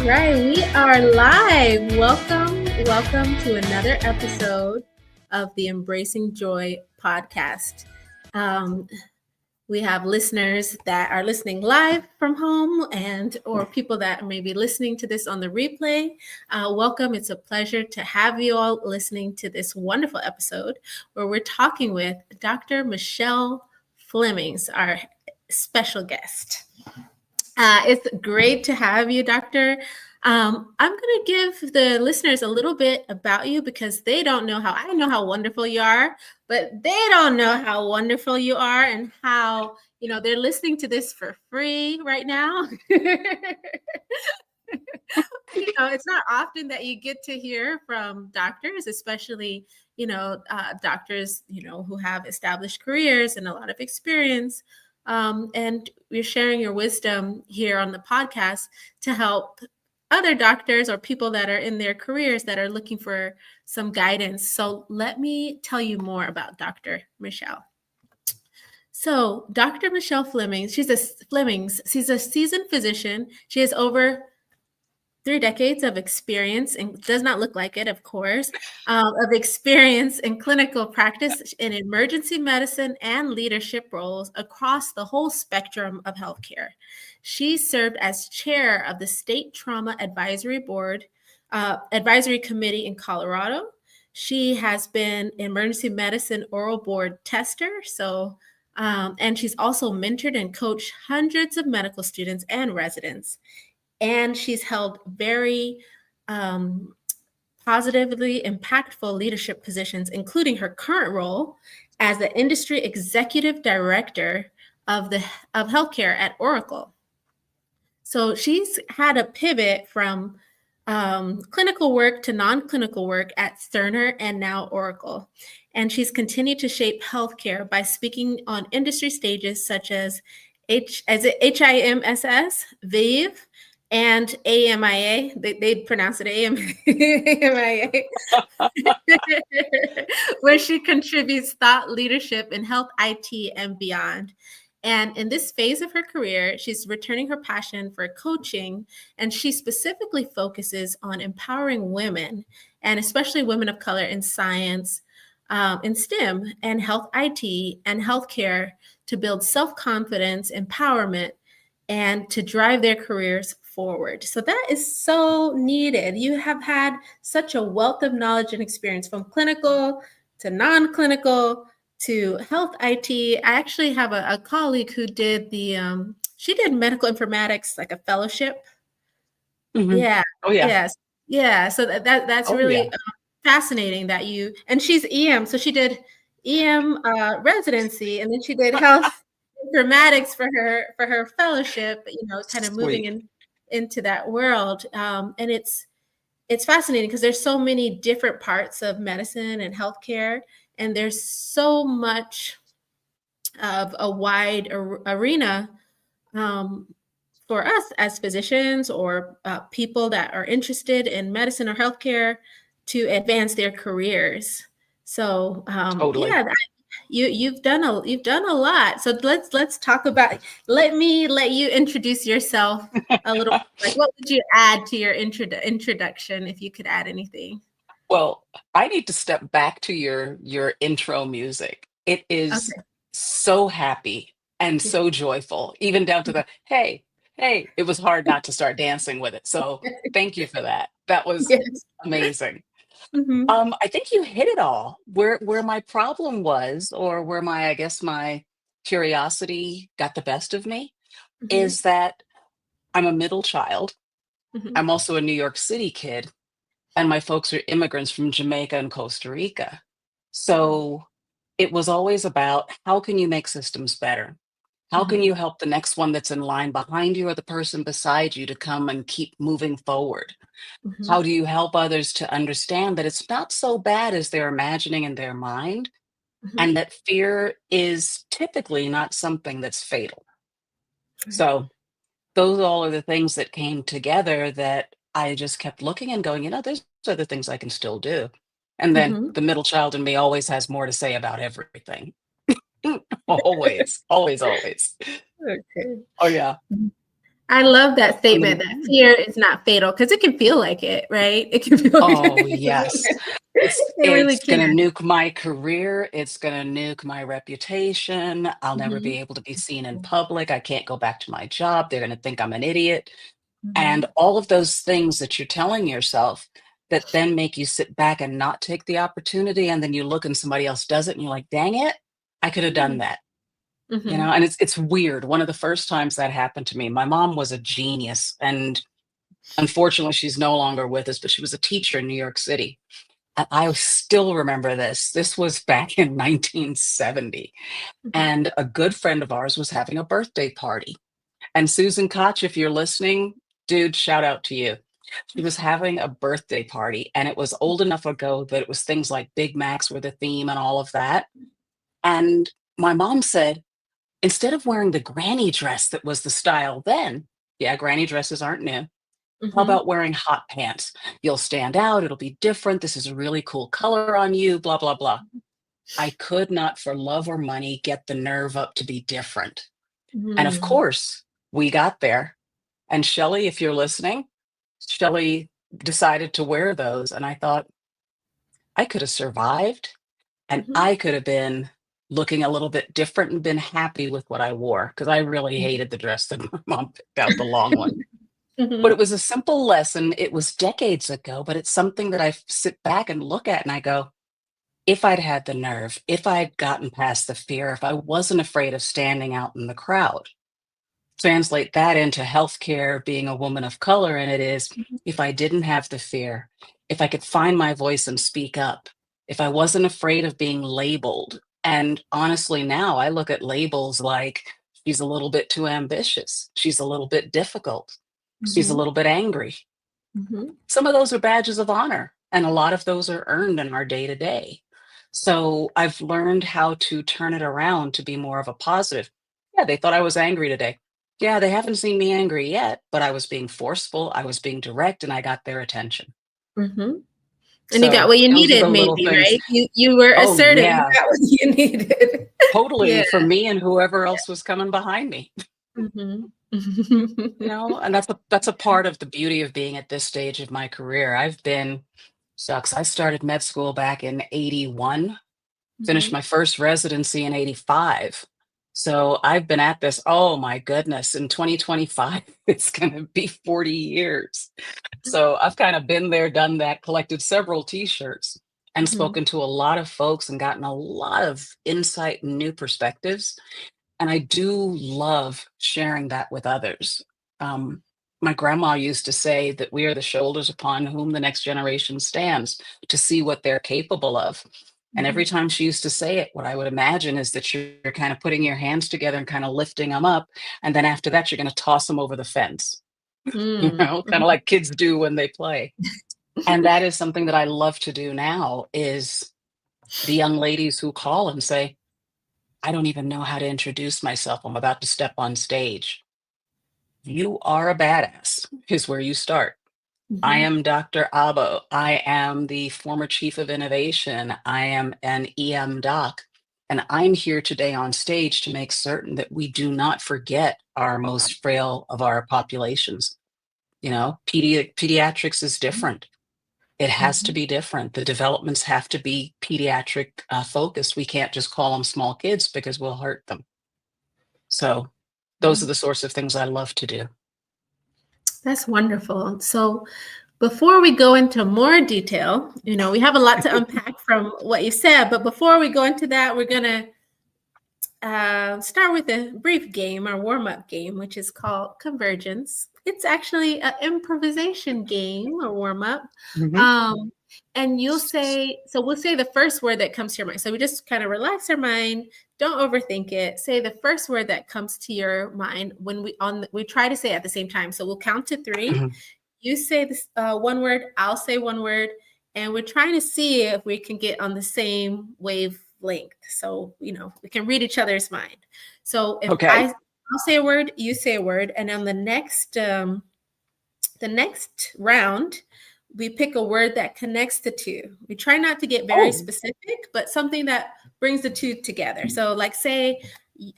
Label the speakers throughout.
Speaker 1: right, we are live. Welcome to another episode of the Embracing Joy podcast. Um, we have listeners that are listening live from home or people that may be listening to this on the replay. Welcome. It's a pleasure to have you all listening to this wonderful episode where we're talking with Dr. Michelle Flemmings, our special guest. It's great to have you, Doctor. I'm going to give the listeners a little bit about you because they don't know I know how wonderful you are, but they don't know how wonderful you are and how, they're listening to this for free right now. It's not often that you get to hear from doctors, especially, doctors, who have established careers and a lot of experience. And you're sharing your wisdom here on the podcast to help other doctors or people that are in their careers that are looking for some guidance. So let me tell you more about Dr. Michelle. So Dr. Michelle Flemmings, she's a seasoned physician. She has over 3 decades of experience, and does not look like it, of course, of experience in clinical practice in emergency medicine and leadership roles across the whole spectrum of healthcare. She served as chair of the State Trauma Advisory Committee in Colorado. She has been emergency medicine oral board tester, and she's also mentored and coached hundreds of medical students and residents. And she's held very positively impactful leadership positions, including her current role as the industry executive director of healthcare at Oracle. So she's had a pivot from clinical work to non-clinical work at Cerner and now Oracle. And she's continued to shape healthcare by speaking on industry stages such as HIMSS, VIV, and AMIA. They pronounce it AMIA, where she contributes thought leadership in health IT and beyond. And in this phase of her career, she's returning her passion for coaching, and she specifically focuses on empowering women, and especially women of color in science, in STEM, and health IT and healthcare to build self-confidence, empowerment, and to drive their careers forward. So that is so needed. You have had such a wealth of knowledge and experience from clinical to non-clinical to health IT. I actually have a colleague who did she did medical informatics, like a fellowship.
Speaker 2: Mm-hmm.
Speaker 1: Yeah.
Speaker 2: Oh yeah.
Speaker 1: Yes. Yeah. So that's really fascinating that and she's EM. So she did EM residency, and then she did health informatics for her fellowship, kind of moving into that world. And it's fascinating because there's so many different parts of medicine and healthcare, and there's so much of a wide arena for us as physicians or people that are interested in medicine or healthcare to advance their careers. So
Speaker 2: Totally.
Speaker 1: yeah, you've done a lot. So let's talk about. Let you introduce yourself a little. Like, what would you add to your introduction, if you could add anything?
Speaker 2: Well, I need to step back to your intro music. It is so happy and so joyful, even down to the hey. It was hard not to start dancing with it. So thank you for that. That was amazing.
Speaker 1: Mm-hmm.
Speaker 2: I think you hit it all. Where my problem was, or where my curiosity got the best of me,
Speaker 1: Mm-hmm.
Speaker 2: is that I'm a middle child.
Speaker 1: Mm-hmm.
Speaker 2: I'm also a New York City kid, and my folks are immigrants from Jamaica and Costa Rica. So it was always about, how can you make systems better? How can you help the next one that's in line behind you or the person beside you to come and keep moving forward?
Speaker 1: Mm-hmm.
Speaker 2: How do you help others to understand that it's not so bad as they're imagining in their mind, and that fear is typically not something that's fatal? So those all are the things that came together that I just kept looking and going, there's other things I can still do. And then the middle child in me always has more to say about everything. Always, always, always.
Speaker 1: Okay.
Speaker 2: Oh, yeah.
Speaker 1: I love that
Speaker 2: I
Speaker 1: statement
Speaker 2: mean,
Speaker 1: that fear is not fatal because it can feel like it, right? It can feel like
Speaker 2: oh, yes.
Speaker 1: it really
Speaker 2: It's
Speaker 1: can.
Speaker 2: gonna nuke my career, it's gonna nuke my reputation, I'll never be
Speaker 1: Mhm,
Speaker 2: able to be seen in public, I can't go back to my job, they're gonna think I'm an idiot, and
Speaker 1: mhm,
Speaker 2: all of those things that you're telling yourself that then make you sit back and not take the opportunity, and then you look and somebody else does it and you're like, "Dang it, I could have done
Speaker 1: mhm,
Speaker 2: that." You know,
Speaker 1: mhm,
Speaker 2: and it's weird. One of the first times that happened to me, my mom was a genius, and unfortunately, she's no longer with us, but she was a teacher in New York City. And I still remember this. This was back in 1970.
Speaker 1: mhm,
Speaker 2: And a good friend of ours was having a birthday party. And Susan Koch, if you're listening, dude, shout out to you. She was having a birthday party, and it was old enough ago that it was things like Big Macs were the theme and all of that. And my mom said, instead of wearing the granny dress that was the style then, yeah, granny dresses aren't new. How
Speaker 1: mhm,
Speaker 2: about wearing hot pants? You'll stand out. It'll be different. This is a really cool color on you, blah, blah, blah. I could not, for love or money, get the nerve up to be different. And of
Speaker 1: mhm,
Speaker 2: course, we got there. And Shelly, if you're listening, Shelly decided to wear those. And I thought, I could have survived and
Speaker 1: mhm,
Speaker 2: I could have been looking a little bit different and been happy with what I wore because I really hated the dress that my mom picked out, the long one. But
Speaker 1: mhm,
Speaker 2: it was a simple lesson. It was decades ago, but it's something that I sit back and look at and I go, if I'd had the nerve, if I'd gotten past the fear, if I wasn't afraid of standing out in the crowd, translate that into healthcare, being a woman of color, and it is
Speaker 1: mhm,
Speaker 2: if I didn't have the fear, if I could find my voice and speak up, if I wasn't afraid of being labeled. And honestly, now I look at labels like she's a little bit too ambitious, she's a little bit difficult, she's a
Speaker 1: mhm,
Speaker 2: little bit angry.
Speaker 1: mhm,
Speaker 2: Some of those are badges of honor, and a lot of those are earned in our day to day. So I've learned how to turn it around to be more of a positive. Yeah, they thought I was angry today. Yeah, they haven't seen me angry yet, but I was being forceful, I was being direct, and I got their attention.
Speaker 1: mhm. And you got
Speaker 2: So
Speaker 1: what you
Speaker 2: those are
Speaker 1: needed
Speaker 2: the little
Speaker 1: maybe,
Speaker 2: things.
Speaker 1: right? You were
Speaker 2: Oh,
Speaker 1: assertive, you
Speaker 2: yeah,
Speaker 1: got what you needed.
Speaker 2: totally,
Speaker 1: Yeah.
Speaker 2: for me and whoever else was coming behind me.
Speaker 1: Mhm.
Speaker 2: You know, and that's a part of the beauty of being at this stage of my career. I've been shucks, I started med school back in 81, finished
Speaker 1: Mhm,
Speaker 2: my first residency in 85. So I've been at this, oh my goodness, in 2025, it's going to be 40 years. So I've kind of been there, done that, collected several t-shirts and
Speaker 1: mhm,
Speaker 2: spoken to a lot of folks and gotten a lot of insight and new perspectives. And I do love sharing that with others. Um, my grandma used to say that we are the shoulders upon whom the next generation stands to see what they're capable of. And every
Speaker 1: mhm,
Speaker 2: time she used to say it, what I would imagine is that you're kind of putting your hands together and kind of lifting them up. And then after that, you're going to toss them over the fence,
Speaker 1: mm,
Speaker 2: kind of
Speaker 1: mhm,
Speaker 2: like kids do when they play. And that is something that I love to do now is the young ladies who call and say, I don't even know how to introduce myself. I'm about to step on stage. You are a badass, is where you start. I
Speaker 1: mhm,
Speaker 2: am Dr. Abo. I am the former chief of innovation. I am an EM doc. And I'm here today on stage to make certain that we do not forget our most frail of our populations. You know, pediatrics is different. It has to
Speaker 1: mhm,
Speaker 2: be different. The developments have to be pediatric focused. We can't just call them small kids because we'll hurt them. So those are
Speaker 1: mhm.
Speaker 2: the sorts of things I love to do.
Speaker 1: That's wonderful. So before we go into more detail, we have a lot to unpack from what you said, but before we go into that, we're gonna start with a brief game or warm-up game, which is called Convergence. It's actually an improvisation game or warm-up.
Speaker 2: Mhm.
Speaker 1: Um, and we'll say the first word that comes to your mind. So we just kind of relax our mind, don't overthink it. Say the first word that comes to your mind when we try to say it at the same time. So we'll count to three.
Speaker 2: Mhm.
Speaker 1: You say this one word, I'll say one word, and we're trying to see if we can get on the same wavelength. So, we can read each other's mind. So if
Speaker 2: Okay.
Speaker 1: I'll say a word, you say a word, and on the next round, we pick a word that connects the two. We try not to get very
Speaker 2: Oh,
Speaker 1: specific, but something that brings the two together. So like say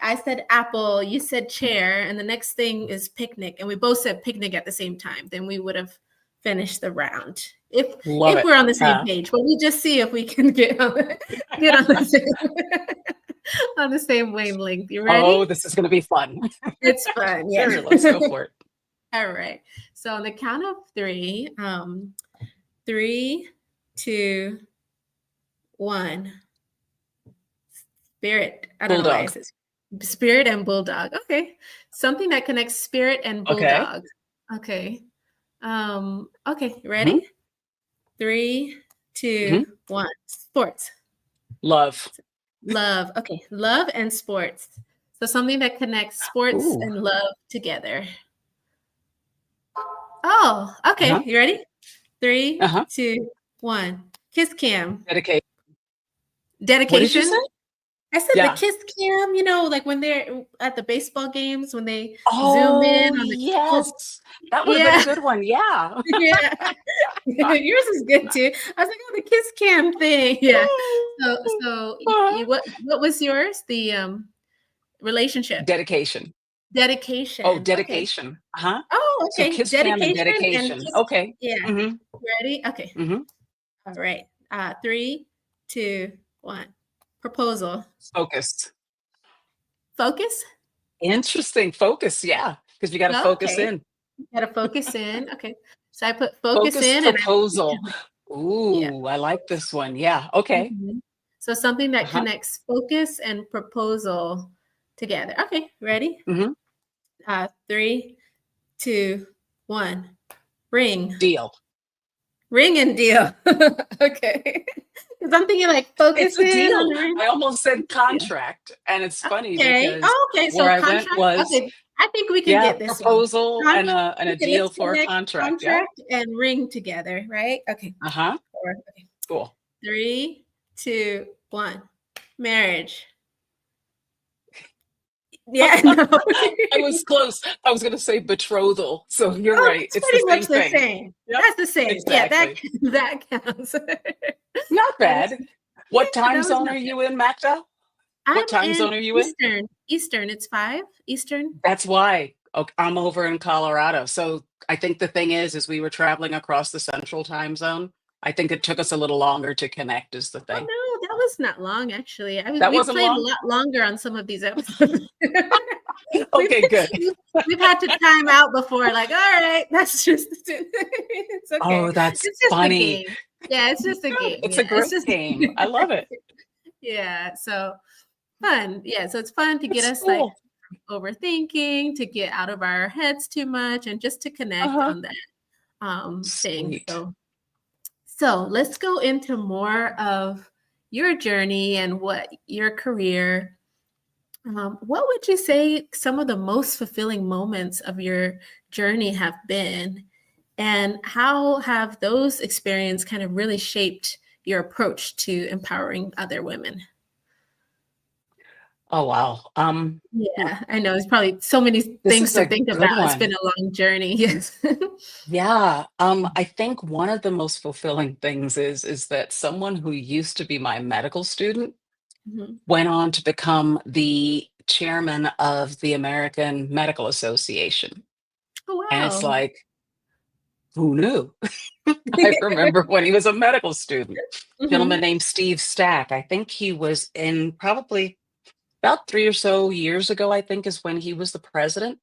Speaker 1: I said apple, you said chair, and the next thing is picnic, and we both said picnic at the same time. Then we would have finished the round
Speaker 2: Love
Speaker 1: if
Speaker 2: it.
Speaker 1: we're on the same
Speaker 2: Uh,
Speaker 1: page. But we just see if we can get on the same on the same wavelength. You
Speaker 2: oh,
Speaker 1: ready?
Speaker 2: this is going to be fun.
Speaker 1: It's fun, yeah.
Speaker 2: Sure, let's go for it.
Speaker 1: All right. So on the count of three, 3, 2, 1. Spirit. I don't know why I
Speaker 2: Bulldog.
Speaker 1: said spirit and bulldog. Okay. Something that connects spirit and
Speaker 2: Okay.
Speaker 1: bulldog. Okay. Okay,
Speaker 2: Hmm.
Speaker 1: ready? Three,
Speaker 2: Hmm.
Speaker 1: two, one. Sports.
Speaker 2: Love.
Speaker 1: Love. Okay. Love and sports. So something that connects sports
Speaker 2: Ooh.
Speaker 1: and love together. Oh,
Speaker 2: Uh-huh.
Speaker 1: okay. You ready? Three,
Speaker 2: Uh-huh.
Speaker 1: 2, 1. Kiss cam.
Speaker 2: Dedicate. What did you say?
Speaker 1: Dedication. I said the
Speaker 2: Yeah.
Speaker 1: kiss cam, like when they're at the baseball games, when they zoom in
Speaker 2: Oh,
Speaker 1: on the coach.
Speaker 2: yes. That would have been a
Speaker 1: Yeah.
Speaker 2: good one. Yeah.
Speaker 1: Yeah. Yours is good too. I was like, oh, the kiss cam thing. Yeah. What was yours? The relationship.
Speaker 2: Dedication. Oh,
Speaker 1: Dedication. Okay.
Speaker 2: dedication. Uh-huh.
Speaker 1: Oh,
Speaker 2: So
Speaker 1: okay.
Speaker 2: kiss cam and
Speaker 1: Dedication and
Speaker 2: dedication.
Speaker 1: kiss.
Speaker 2: Okay.
Speaker 1: Yeah.
Speaker 2: Mhm.
Speaker 1: Ready? Okay.
Speaker 2: Mhm.
Speaker 1: All right. 3, 2, 1. Proposal.
Speaker 2: Focus.
Speaker 1: Focus.
Speaker 2: Interesting. Focus, yeah, because you gotta focus
Speaker 1: Okay.
Speaker 2: in.
Speaker 1: Gotta focus in. Okay. So I put focus
Speaker 2: Focus
Speaker 1: in and I
Speaker 2: proposal.
Speaker 1: yeah.
Speaker 2: Ooh, I like this one. Yeah, okay.
Speaker 1: Mhm. So something that
Speaker 2: Uh-huh.
Speaker 1: connects focus and proposal together. Okay, ready?
Speaker 2: Mhm.
Speaker 1: 3, 2, 1. Ring.
Speaker 2: Deal.
Speaker 1: Ring and deal. Okay. Because I'm thinking like
Speaker 2: It's
Speaker 1: focus
Speaker 2: a
Speaker 1: in on
Speaker 2: deal.
Speaker 1: the ring.
Speaker 2: I almost said
Speaker 1: Yeah.
Speaker 2: contract, and it's funny
Speaker 1: Okay.
Speaker 2: because
Speaker 1: Oh, okay.
Speaker 2: where
Speaker 1: So
Speaker 2: I went
Speaker 1: contract.
Speaker 2: was,
Speaker 1: Okay. I think we can
Speaker 2: yeah,
Speaker 1: get this one.
Speaker 2: proposal
Speaker 1: Con-
Speaker 2: and a
Speaker 1: okay,
Speaker 2: deal
Speaker 1: let's
Speaker 2: for a
Speaker 1: connect
Speaker 2: contract. Yep.
Speaker 1: contract and ring together, right? Okay.
Speaker 2: Uh-huh.
Speaker 1: 4. Okay.
Speaker 2: Cool.
Speaker 1: 3, 2, 1. Marriage. Yeah, no.
Speaker 2: I was close. I was gonna say betrothal, so you're
Speaker 1: Oh,
Speaker 2: right.
Speaker 1: it's
Speaker 2: It's the
Speaker 1: pretty much
Speaker 2: same
Speaker 1: the
Speaker 2: thing.
Speaker 1: same.
Speaker 2: Yep,
Speaker 1: That's the same. Yeah, that
Speaker 2: exactly.
Speaker 1: that counts.
Speaker 2: Not
Speaker 1: That is
Speaker 2: bad. What
Speaker 1: yeah,
Speaker 2: time
Speaker 1: that was
Speaker 2: zone
Speaker 1: not
Speaker 2: are
Speaker 1: bad.
Speaker 2: you in, Magda?
Speaker 1: I'm
Speaker 2: What time
Speaker 1: in
Speaker 2: zone are you in?
Speaker 1: Eastern. Eastern, it's 5 Eastern.
Speaker 2: That's why. Ok, I'm over in Colorado. So I think the thing is we were traveling across the central time zone. I think it took us a little longer to connect is the
Speaker 1: Oh,
Speaker 2: thing.
Speaker 1: no, that was not long, actually.
Speaker 2: That
Speaker 1: We've
Speaker 2: wasn't
Speaker 1: played a
Speaker 2: long?
Speaker 1: lot longer on some of these episodes. We've
Speaker 2: Okay, good.
Speaker 1: we've we've had to time out before, like, "All right, that's just it's okay.
Speaker 2: Oh, that's
Speaker 1: It's just a
Speaker 2: funny.
Speaker 1: game." Yeah, it's just a
Speaker 2: Good.
Speaker 1: game.
Speaker 2: It's a
Speaker 1: Yeah, it's
Speaker 2: great
Speaker 1: just
Speaker 2: game. I love it.
Speaker 1: yeah, so fun. Yeah, so it's fun to get
Speaker 2: It's
Speaker 1: us, like,
Speaker 2: cool.
Speaker 1: overthinking, to get out of our heads too much, and just to connect
Speaker 2: Uh-huh.
Speaker 1: on that, thing.
Speaker 2: Sweet.
Speaker 1: So let's go into more of your journey and what your career. What would you say some of the most fulfilling moments of your journey have been? And how have those experiences kind of really shaped your approach to empowering other women?
Speaker 2: Oh, wow. Hmm,
Speaker 1: Yeah, I know it's probably so many
Speaker 2: this
Speaker 1: things
Speaker 2: is
Speaker 1: to
Speaker 2: a
Speaker 1: think
Speaker 2: good
Speaker 1: about. It's
Speaker 2: one.
Speaker 1: been a long journey. Yes.
Speaker 2: Yeah, I think one of the most fulfilling things is that someone who used to be my medical student
Speaker 1: Mhm.
Speaker 2: went on to become the chairman of the American Medical Association.
Speaker 1: Oh,
Speaker 2: And it's
Speaker 1: wow.
Speaker 2: like, who knew? I remember when he was a medical student, gentleman
Speaker 1: Mhm.
Speaker 2: named Steve Stack. I think he was in probably about 3 or so years ago, I think is when he was the president.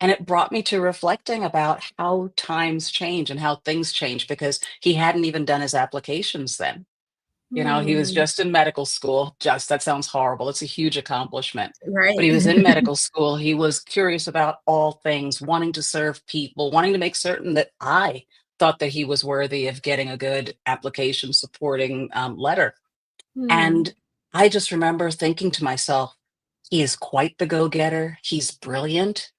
Speaker 2: And it brought me to reflecting about how times change and how things change because he hadn't even done his applications then. He was
Speaker 1: Hmm.
Speaker 2: just in medical school. Just that sounds horrible. It's a huge accomplishment. But
Speaker 1: Right.
Speaker 2: he was in medical school. He was curious about all things, wanting to serve people, wanting to make certain that I thought that he was worthy of getting a good application supporting letter.
Speaker 1: Hmm.
Speaker 2: And I just remember thinking to myself, he is quite the go getter. He's brilliant,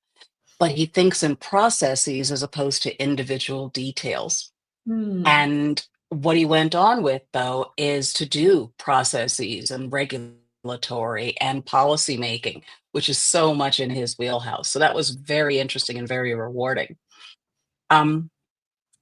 Speaker 2: but he thinks in processes as opposed to individual details.
Speaker 1: Hmm.
Speaker 2: And what he went on with, though, is to do processes and regulatory and policy making, which is so much in his wheelhouse. So that was very interesting and very rewarding. Um,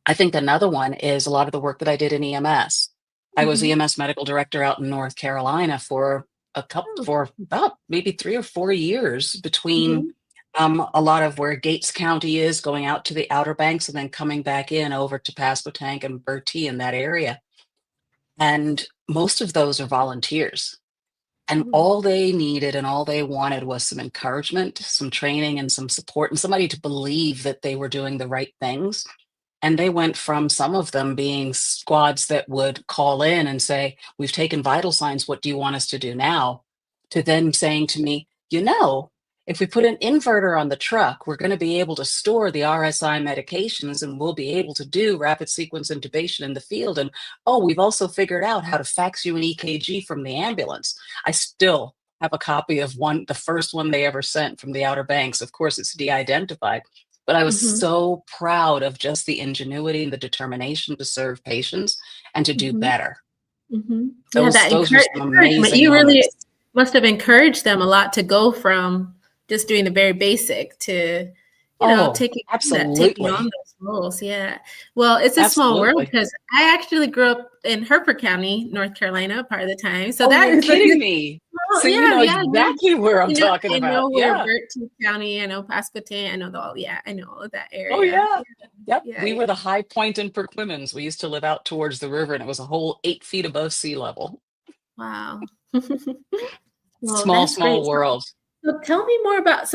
Speaker 2: I think another one is a lot of the work that I did in EMS. I was
Speaker 1: Mhm.
Speaker 2: EMS medical director out in North Carolina for a couple
Speaker 1: Oh.
Speaker 2: for about maybe 3 or 4 years between
Speaker 1: Mhm.
Speaker 2: a lot of where Gates County is, going out to the Outer Banks and then coming back in over to Pasquotank and Bertie in that area. And most of those are volunteers. And
Speaker 1: Mm.
Speaker 2: all they needed and all they wanted was some encouragement, some training, and some support, and somebody to believe that they were doing the right things. And they went from some of them being squads that would call in and say, "We've taken vital signs. What do you want us to do now?" To then saying to me, if we put an inverter on the truck, we're going to be able to store the RSI medications and we'll be able to do rapid sequence intubation in the field. And oh, we've also figured out how to fax you an EKG from the ambulance. I still have a copy of the first one they ever sent from the Outer Banks. Of course, it's de identified, but I was
Speaker 1: Mhm.
Speaker 2: so proud of just the ingenuity and the determination to serve patients and to do
Speaker 1: Mhm.
Speaker 2: better.
Speaker 1: Mhm. Yeah,
Speaker 2: Those
Speaker 1: that
Speaker 2: those were some
Speaker 1: encouragement.
Speaker 2: amazing
Speaker 1: You really
Speaker 2: moments.
Speaker 1: must have encouraged them a lot to go from just doing the very basic to,
Speaker 2: Oh,
Speaker 1: taking on
Speaker 2: absolutely.
Speaker 1: those roles. Yeah. Well, it's a small world
Speaker 2: Absolutely.
Speaker 1: because I actually grew up in Hertford County, North Carolina, part of the time. So
Speaker 2: Oh,
Speaker 1: that
Speaker 2: you're
Speaker 1: is like
Speaker 2: kidding me.
Speaker 1: small.
Speaker 2: So you
Speaker 1: Yeah,
Speaker 2: know
Speaker 1: yeah, yeah.
Speaker 2: exactly where I'm talking
Speaker 1: I
Speaker 2: about.
Speaker 1: know where
Speaker 2: Yeah.
Speaker 1: Bertie County, I know Pasquotank, I know I know all of that
Speaker 2: Oh,
Speaker 1: area.
Speaker 2: yeah.
Speaker 1: Yeah,
Speaker 2: Yep.
Speaker 1: yeah,
Speaker 2: We
Speaker 1: yeah.
Speaker 2: were the high point in Perquimans. We used to live out towards the river, and it was a whole 8 feet above sea level.
Speaker 1: Wow. Well,
Speaker 2: Small,
Speaker 1: that's great.
Speaker 2: small world.
Speaker 1: So tell me more about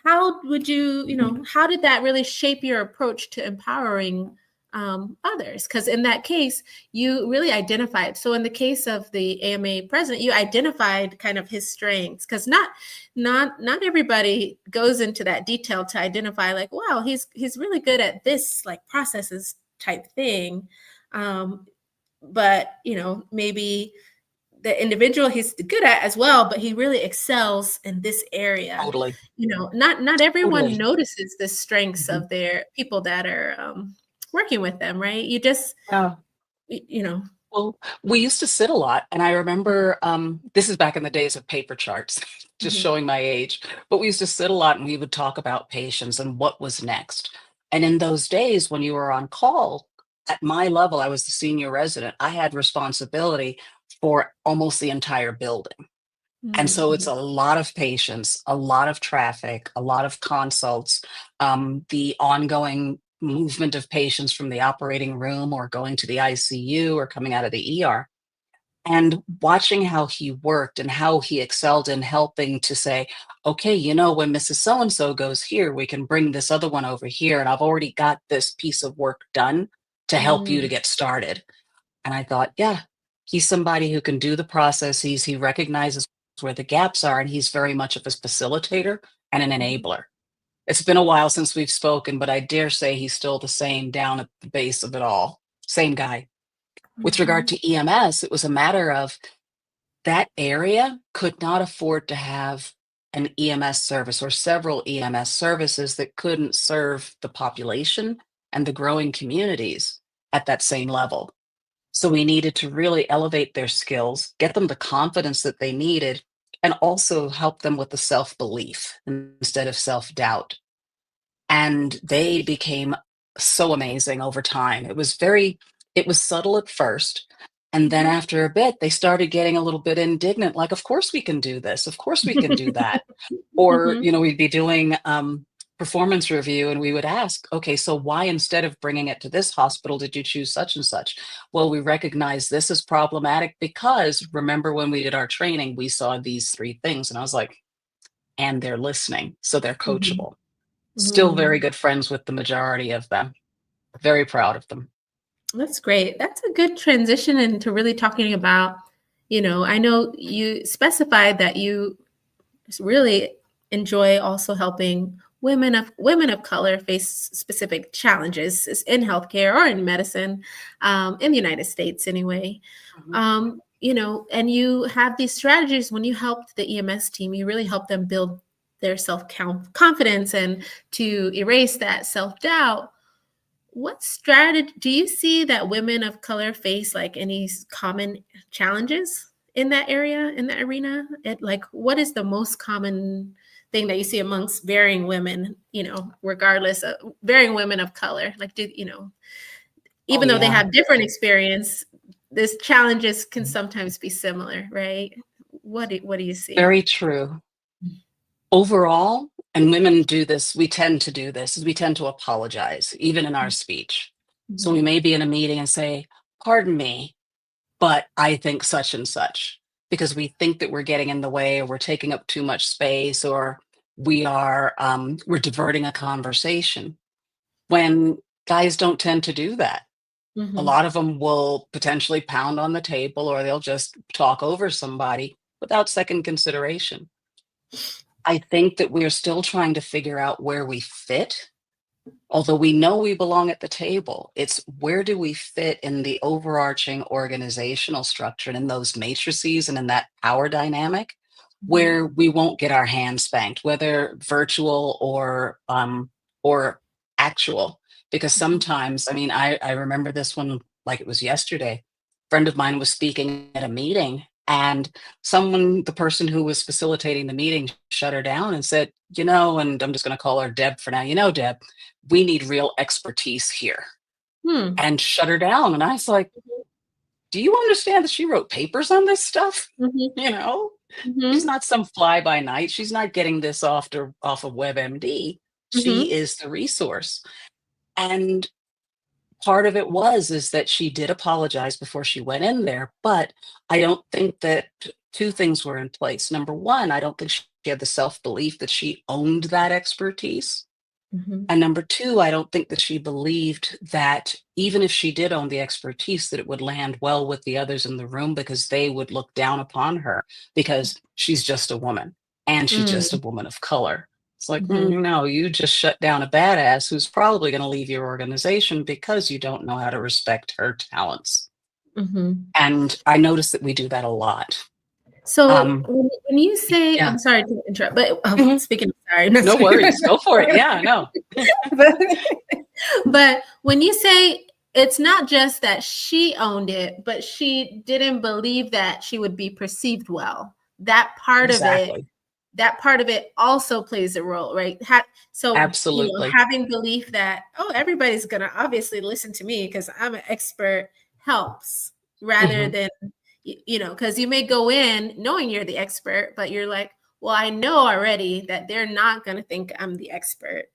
Speaker 1: how would you, how did that really shape your approach to empowering others? Because in that case, you really identified. So in the case of the AMA president, you identified kind of his strengths. Because not everybody goes into that detail to identify like, wow, he's really good at this like processes type thing. Um, but maybe the individual he's good at as well, but he really excels in this area.
Speaker 2: Totally.
Speaker 1: Not everyone
Speaker 2: Totally.
Speaker 1: notices the strengths
Speaker 2: Mhm.
Speaker 1: of their people that are working with them, right? You just,
Speaker 2: Yeah.
Speaker 1: y- you know,
Speaker 2: Well, we used to sit a lot, and I remember, this is back in the days of paper charts, just
Speaker 1: mhm,
Speaker 2: showing my age, but we used to sit a lot and we would talk about patients and what was next. And in those days when you were on call, at my level, I was the senior resident, I had responsibility for almost the entire building. And so it's
Speaker 1: mhm,
Speaker 2: a lot of patients, a lot of traffic, a lot of consults, the ongoing movement of patients from the operating room or going to the ICU or coming out of the ER. And watching how he worked and how he excelled in helping to say, okay, when Mrs. So and so goes here, we can bring this other one over here. And I've already got this piece of work done to help you to
Speaker 1: mm,
Speaker 2: get started. And I thought, yeah, he's somebody who can do the processes. He recognizes where the gaps are, and he's very much of a facilitator and an
Speaker 1: mhm,
Speaker 2: enabler. It's been a while since we've spoken, but I dare say he's still the same down at the base of it all. Same guy. With regard
Speaker 1: mhm,
Speaker 2: to EMS, it was a matter of that area could not afford to have an EMS service or several EMS services that couldn't serve the population and the growing communities at that same level. So we needed to really elevate their skills, get them the confidence that they needed, and also help them with the self belief instead of self doubt. And they became so amazing over time. It was subtle at first. And then
Speaker 1: mhm.
Speaker 2: after a bit, they started getting a little bit indignant, like, of course we can do this. Of course we can do that. Or,
Speaker 1: Mhm,
Speaker 2: we'd be doing performance review and we would ask, okay, so why instead of bringing it to this hospital did you choose such and such? Well, we recognize this is problematic because remember when we did our training, we saw these three things. And I was like, and they're listening. So they're
Speaker 1: mhm,
Speaker 2: coachable. Still very
Speaker 1: mhm.
Speaker 2: good friends with the majority of them. Very proud of them.
Speaker 1: That's great. That's a good transition into really talking about, I know you specified that you really enjoy also helping women of color face specific challenges in healthcare or in medicine, in the United States anyway.
Speaker 2: Mhm.
Speaker 1: And you have these strategies when you helped the EMS team, you really help them build their confidence and to erase that self doubt. What strategy do you see that women of color face, like any common challenges in that area, in that arena? Like, what is the most common thing that you see amongst varying women, regardless of varying women of color? Like,
Speaker 2: Oh,
Speaker 1: even though they
Speaker 2: yeah.
Speaker 1: have different experience, these challenges can sometimes be similar, right? What do you see?
Speaker 2: Very true. Overall, and women do this, we tend to do this, is we tend to apologize, even in our speech. So
Speaker 1: Mhm,
Speaker 2: we may be in a meeting and say, "Pardon me, but I think such and such," because we think that we're getting in the way or we're taking up too much space or we're diverting a conversation. When guys don't tend to do that. A
Speaker 1: mhm,
Speaker 2: lot of them will potentially pound on the table or they'll just talk over somebody without second consideration. I think that we're still trying to figure out where we fit. Although we know we belong at the table, it's where do we fit in the overarching organizational structure and in those matrices and in that power dynamic
Speaker 1: mhm,
Speaker 2: where we won't get our hands spanked, whether virtual or actual. Because
Speaker 1: mhm,
Speaker 2: sometimes, I mean, I remember this one like it was yesterday. A friend of mine was speaking at a meeting and the person who was facilitating the meeting shut her down and said, and I'm just going to call her Deb for now, Deb, we need real expertise here,
Speaker 1: hmm,
Speaker 2: and shut her down. And I was like, do you understand that she wrote papers on this stuff?
Speaker 1: mhm,
Speaker 2: You know, she's
Speaker 1: mhm,
Speaker 2: not some fly by night. She's not getting this off of WebMD. She
Speaker 1: mhm,
Speaker 2: is the resource. And part of it is that she did apologize before she went in there, but I don't think that two things were in place. Number one, I don't think she had the self belief that she owned that expertise.
Speaker 1: mhm,
Speaker 2: And number two, I don't think that she believed that even if she did own the expertise, that it would land well with the others in the room because they would look down upon her because she's just a woman and she's just a
Speaker 1: mm,
Speaker 2: woman of color. It's like,
Speaker 1: mhm,
Speaker 2: no, you just shut down a badass who's probably going to leave your organization because you don't know how to respect her talents.
Speaker 1: mhm.
Speaker 2: And I notice that we do that a lot.
Speaker 1: So
Speaker 2: Um,
Speaker 1: when you say,
Speaker 2: yeah.
Speaker 1: I'm sorry to interrupt, but
Speaker 2: Mhm.
Speaker 1: speaking of sorry, not
Speaker 2: No
Speaker 1: sorry.
Speaker 2: worries. Go for it. Yeah, no.
Speaker 1: but, but when you say it's not just that she owned it, but she didn't believe that she would be perceived well. That part of it,
Speaker 2: Exactly.
Speaker 1: that part of it also plays a role, right? So,
Speaker 2: Absolutely.
Speaker 1: having belief that, oh, everybody's going to obviously listen to me because I'm an expert helps rather
Speaker 2: Mhm.
Speaker 1: than, because you may go in knowing you're the expert, but you're like, well, I know already that they're not going to think I'm the expert.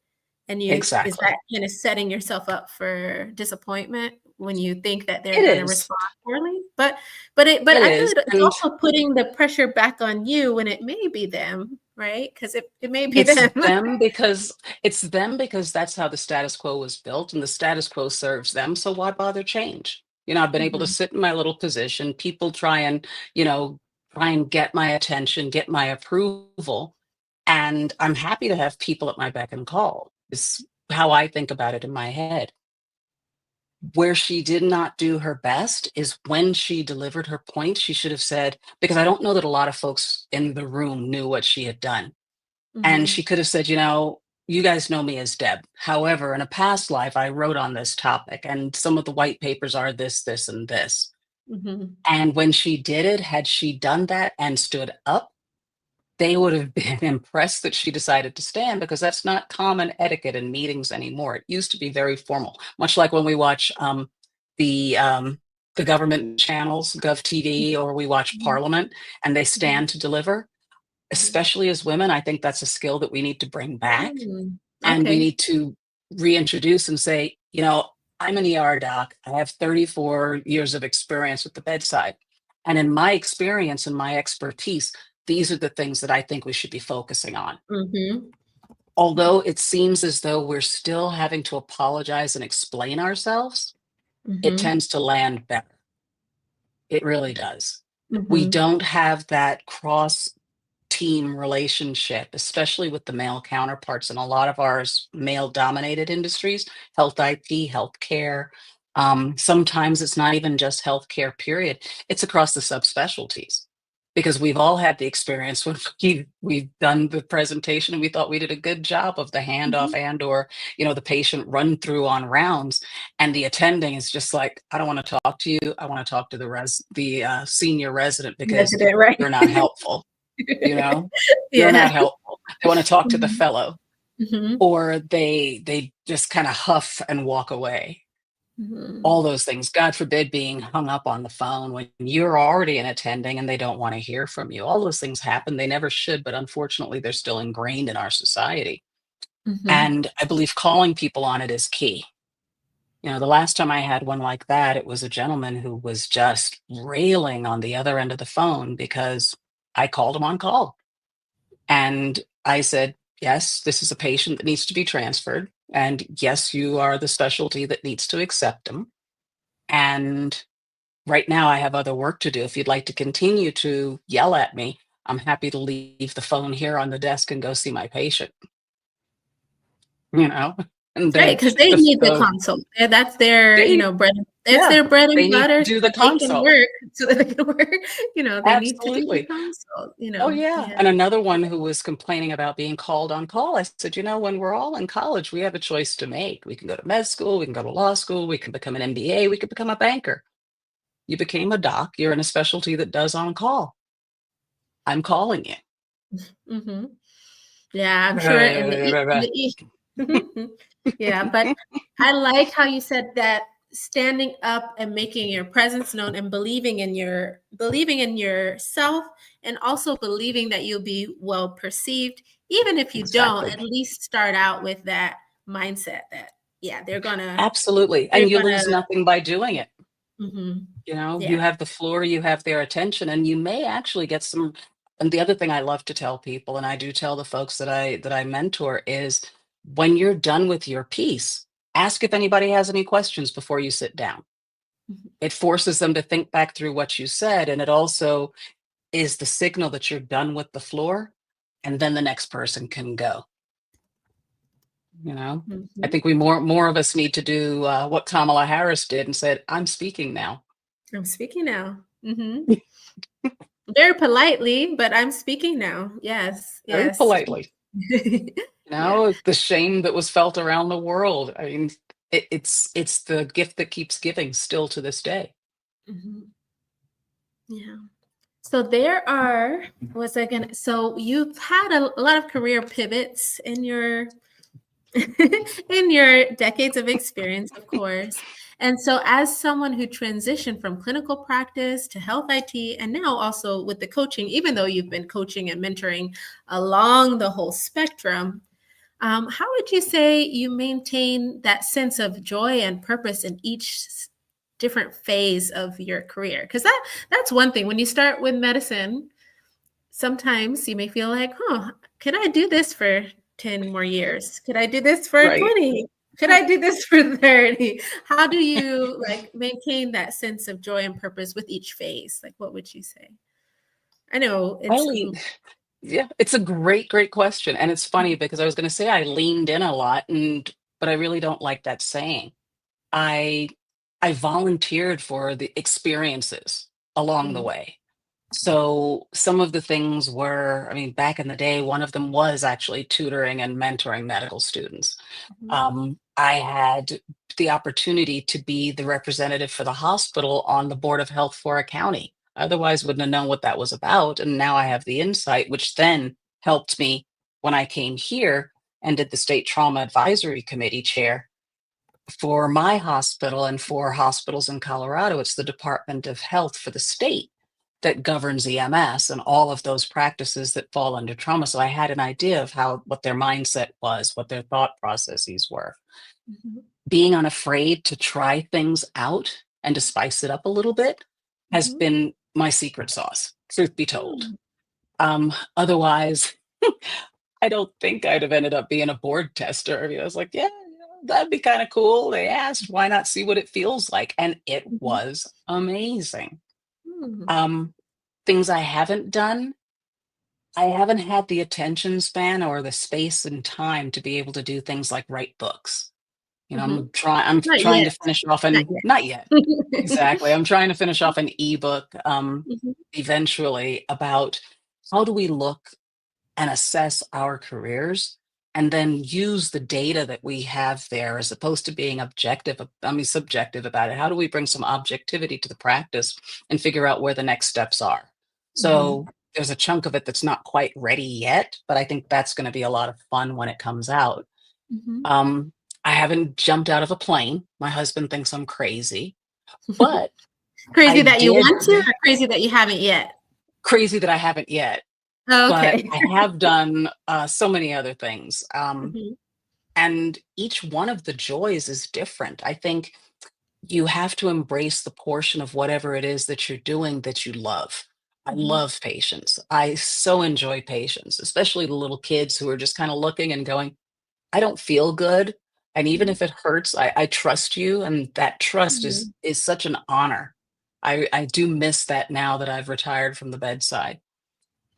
Speaker 1: And is that
Speaker 2: Exactly.
Speaker 1: kind of setting yourself up for disappointment when you think that they're
Speaker 2: It
Speaker 1: going to
Speaker 2: is.
Speaker 1: respond poorly? But
Speaker 2: It
Speaker 1: I feel
Speaker 2: is,
Speaker 1: it's
Speaker 2: and
Speaker 1: also putting the pressure back on you when it may be them, right? Because it may be them.
Speaker 2: it's them because that's how the status quo was built, and the status quo serves them, so why bother change? I've been able to
Speaker 1: Mhm,
Speaker 2: sit in my little position, people you know, try and get my attention, get my approval, and I'm happy to have people at my beck and call, is how I think about it in my head. Where she did not do her best is when she delivered her point, she should have said, because I don't know that a lot of folks in the room knew what she had done. And
Speaker 1: mhm,
Speaker 2: she could have said, you guys know me as Deb. However, in a past life, I wrote on this topic, and some of the white papers are this, this, and this.
Speaker 1: mhm,
Speaker 2: And when she did it, had she done that and stood up, they would have been impressed that she decided to stand because that's not common etiquette in meetings anymore. It used to be very formal, much like when we watch the um, the government channels, GovTV, or we watch
Speaker 1: mhm,
Speaker 2: Parliament, and they
Speaker 1: mhm,
Speaker 2: stand to deliver.
Speaker 1: mhm.
Speaker 2: Especially as women, I think that's a skill that we need to bring back,
Speaker 1: Mm,
Speaker 2: and we
Speaker 1: okay.
Speaker 2: need to reintroduce and say, I'm an ER doc. I have 34 years of experience with the bedside. And in my experience and my expertise, these are the things that I think we should be focusing on.
Speaker 1: Mhm,
Speaker 2: Although it seems as though we're still having to apologize and explain ourselves, it
Speaker 1: mhm,
Speaker 2: tends to land better. It really does. We
Speaker 1: mhm,
Speaker 2: don't have that cross team relationship, especially with the male counterparts in a lot of ours male dominated industries, health IT, healthcare. Sometimes it's not even just healthcare, period. It's across the subspecialties because we've all had the experience when we've done the presentation and we thought we did a good job of the handoff
Speaker 1: mhm.
Speaker 2: and or the patient run through on rounds, and the attending is just like, I don't want to talk to you. I want to talk to the senior resident because
Speaker 1: Resident, right?
Speaker 2: you're not helpful. You know, you're
Speaker 1: Yeah.
Speaker 2: not helpful. They want to talk to the
Speaker 1: Mhm,
Speaker 2: fellow,
Speaker 1: mhm,
Speaker 2: or they just kind of huff and walk away.
Speaker 1: Mhm.
Speaker 2: All those things. God forbid being hung up on the phone when you're already in attending and they don't want to hear from you. All those things happen. They never should, but unfortunately, they're still ingrained in our society.
Speaker 1: Mhm.
Speaker 2: And I believe calling people on it is key. The last time I had one like that, it was a gentleman who was just railing on the other end of the phone because I called him on call. And I said, yes, this is a patient that needs to be transferred. And yes, you are the specialty that needs to accept them. And right now, I have other work to do. If you'd like to continue to yell at me, I'm happy to leave the phone here on the desk and go see my patient, you know? And
Speaker 1: That's great
Speaker 2: then
Speaker 1: because they
Speaker 2: the,
Speaker 1: need the
Speaker 2: the
Speaker 1: consult. That's their,
Speaker 2: they,
Speaker 1: bread. That's
Speaker 2: yeah,
Speaker 1: their bread and
Speaker 2: they need to
Speaker 1: butter, so
Speaker 2: do the
Speaker 1: that they can
Speaker 2: consult.
Speaker 1: work. So that they can work. They need to do the
Speaker 2: Absolutely.
Speaker 1: consult.
Speaker 2: Oh, yeah.
Speaker 1: Yeah.
Speaker 2: And another one who was complaining about being called on call, I said, when we're all in college, we have a choice to make. We can go to med school, we can go to law school, we can become an MBA, we could become a banker. You became a doc, you're in a specialty that does on call. I'm calling you.
Speaker 1: Hmm. Yeah, I'm sure. Yeah, but I like how you said that standing up and making your presence known and believing in yourself and also believing that you'll be well perceived, even if you don't,
Speaker 2: Exactly.
Speaker 1: at least start out with that mindset that yeah,
Speaker 2: Absolutely.
Speaker 1: they're
Speaker 2: And you
Speaker 1: gonna
Speaker 2: lose nothing by doing it.
Speaker 1: hmm
Speaker 2: You
Speaker 1: yeah.
Speaker 2: have the floor, you have their attention, and you may actually get some. And the other thing I love to tell people, and I do tell the folks that I mentor, is when you're done with your piece, ask if anybody has any questions before you sit down.
Speaker 1: Mhm.
Speaker 2: It forces them to think back through what you said, and it also is the signal that you're done with the floor, and then the next person can go. You know, I
Speaker 1: Mhm.
Speaker 2: think we more of us need to do what Kamala Harris did and said, "I'm speaking now."
Speaker 1: I'm speaking now. Very politely, but I'm speaking now. Yes,
Speaker 2: Very
Speaker 1: yes.
Speaker 2: politely.
Speaker 1: Yeah.
Speaker 2: The shame that was felt around the world. I mean, it's the gift that keeps giving still to this day.
Speaker 1: Mhm. Yeah. So there are, what's I gonna, so you've had a lot of career pivots in your in your decades of experience, of course. And so as someone who transitioned from clinical practice to health IT and now also with the coaching, even though you've been coaching and mentoring along the whole spectrum, how would you say you maintain that sense of joy and purpose in each different phase of your career? Because that's one thing. When you start with medicine, sometimes you may feel like, huh, could I do this for 10 more years? Could I do this for
Speaker 2: Right.
Speaker 1: 20? Could I do this for 30? How do you like maintain that sense of joy and purpose with each phase? Like, what would you say? I know
Speaker 2: I
Speaker 1: it's
Speaker 2: lean Yeah, it's a great, great question. And it's funny because I was going to say I leaned in a lot but I really don't like that saying. I I volunteered for the experiences along the
Speaker 1: Mhm,
Speaker 2: way. So some of the things were, I mean, back in the day, one of them was actually tutoring and mentoring medical students.
Speaker 1: mhm,
Speaker 2: I had the opportunity to be the representative for the hospital on the board of health for a county. Otherwise, wouldn't have known what that was about. And now I have the insight, which then helped me when I came here and did the state trauma advisory committee chair for my hospital and for hospitals in Colorado. It's the Department of Health for the state that governs EMS and all of those practices that fall under trauma. So I had an idea of what their mindset was, what their thought processes were.
Speaker 1: mhm,
Speaker 2: Being unafraid to try things out and to spice it up a little bit has
Speaker 1: mhm,
Speaker 2: been my secret sauce, truth be told.
Speaker 1: mhm,
Speaker 2: Otherwise, I don't think I'd have ended up being a board tester. I mean, I was like, yeah, that'd be kind of cool. They asked, why not see what it feels like? And it
Speaker 1: mhm,
Speaker 2: was amazing.
Speaker 1: mhm,
Speaker 2: Um, Things I haven't done, I haven't had the attention span or the space and time to be able to do things like write books.
Speaker 1: mhm.
Speaker 2: I'm
Speaker 1: Not
Speaker 2: trying
Speaker 1: yet.
Speaker 2: to finish off
Speaker 1: Not
Speaker 2: an not yet.
Speaker 1: yet.
Speaker 2: Exactly. I'm trying to finish off an ebook
Speaker 1: Mhm,
Speaker 2: eventually about how do we look and assess our careers and then use the data that we have there as opposed to being subjective about it. How do we bring some objectivity to the practice and figure out where the next steps are?
Speaker 1: mhm,
Speaker 2: So there's a chunk of it that's not quite ready yet, but I think that's going to be a lot of fun when it comes out.
Speaker 1: mhm,
Speaker 2: Um, I haven't jumped out of a plane. My husband thinks I'm crazy, but I
Speaker 1: Crazy that you
Speaker 2: did
Speaker 1: want to, or crazy that you haven't yet?
Speaker 2: crazy that I haven't yet,
Speaker 1: Oh,
Speaker 2: but
Speaker 1: okay.
Speaker 2: I have done so many other things.
Speaker 1: Mhm,
Speaker 2: And each one of the joys is different. I think you have to embrace the portion of whatever it is that you're doing that you love. I
Speaker 1: mhm,
Speaker 2: love patients. I so enjoy patients, especially the little kids who are just kind of looking and going, I don't feel good. And even
Speaker 1: mhm,
Speaker 2: if it hurts, I trust you. And that trust
Speaker 1: mhm,
Speaker 2: is such an honor. I do miss that now that I've retired from the bedside.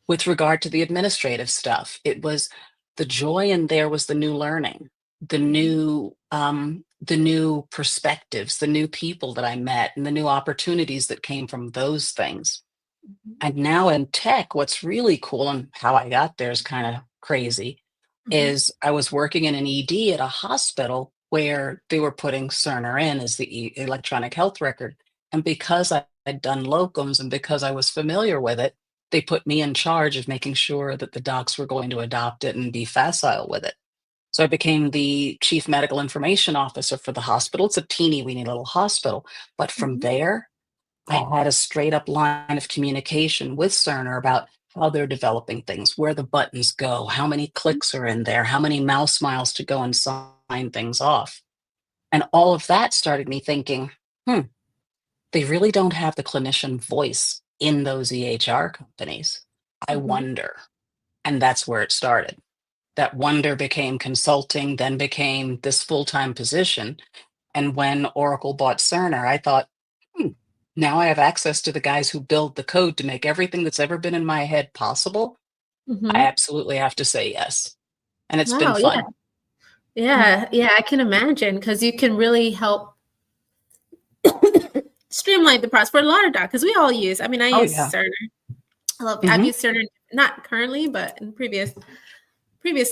Speaker 2: With regard to the administrative stuff, it was the joy in there was the new learning,
Speaker 1: mhm,
Speaker 2: the new perspectives, the new people that I met, and the new opportunities that came from those things.
Speaker 1: mhm,
Speaker 2: And now in tech, what's really cool and how I got there is kind of crazy
Speaker 1: mhm,
Speaker 2: is I was working in an ED at a hospital where they were putting Cerner in as the electronic health record. And because I had done locums and because I was familiar with it, they put me in charge of making sure that the docs were going to adopt it and be facile with it. So I became the chief medical information officer for the hospital. It's a teeny weeny little hospital. But from
Speaker 1: mhm,
Speaker 2: there, I had a straight up line of communication with Cerner about how they're developing things, where the buttons go, how many clicks are in there, how many mouse miles to go and sign things off. And all of that started me thinking, hmm, they really don't have the clinician voice in those EHR companies. I
Speaker 1: mhm,
Speaker 2: wonder. And that's where it started. That wonder became consulting, then became this full time position. And when Oracle bought Cerner, I thought, hmm, now I have access to the guys who build the code to make everything that's ever been in my head possible. I
Speaker 1: mhm.
Speaker 2: absolutely have to say yes. And it's been
Speaker 1: Wow, yeah.
Speaker 2: fun. Mm.
Speaker 1: Yeah, yeah, I can imagine because you can really help streamline the process for a lot of doctors. We all use, I mean, I
Speaker 2: Oh,
Speaker 1: use
Speaker 2: yeah.
Speaker 1: Cerner. I've
Speaker 2: Hmm.
Speaker 1: used Cerner, not currently, but in previous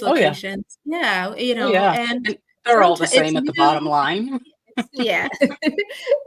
Speaker 2: Oh, yeah.
Speaker 1: locations. Yeah,
Speaker 2: Oh, yeah.
Speaker 1: and
Speaker 2: And they're all the
Speaker 1: sometimes it's
Speaker 2: same at the bottom
Speaker 1: new.
Speaker 2: line,
Speaker 1: It's yeah,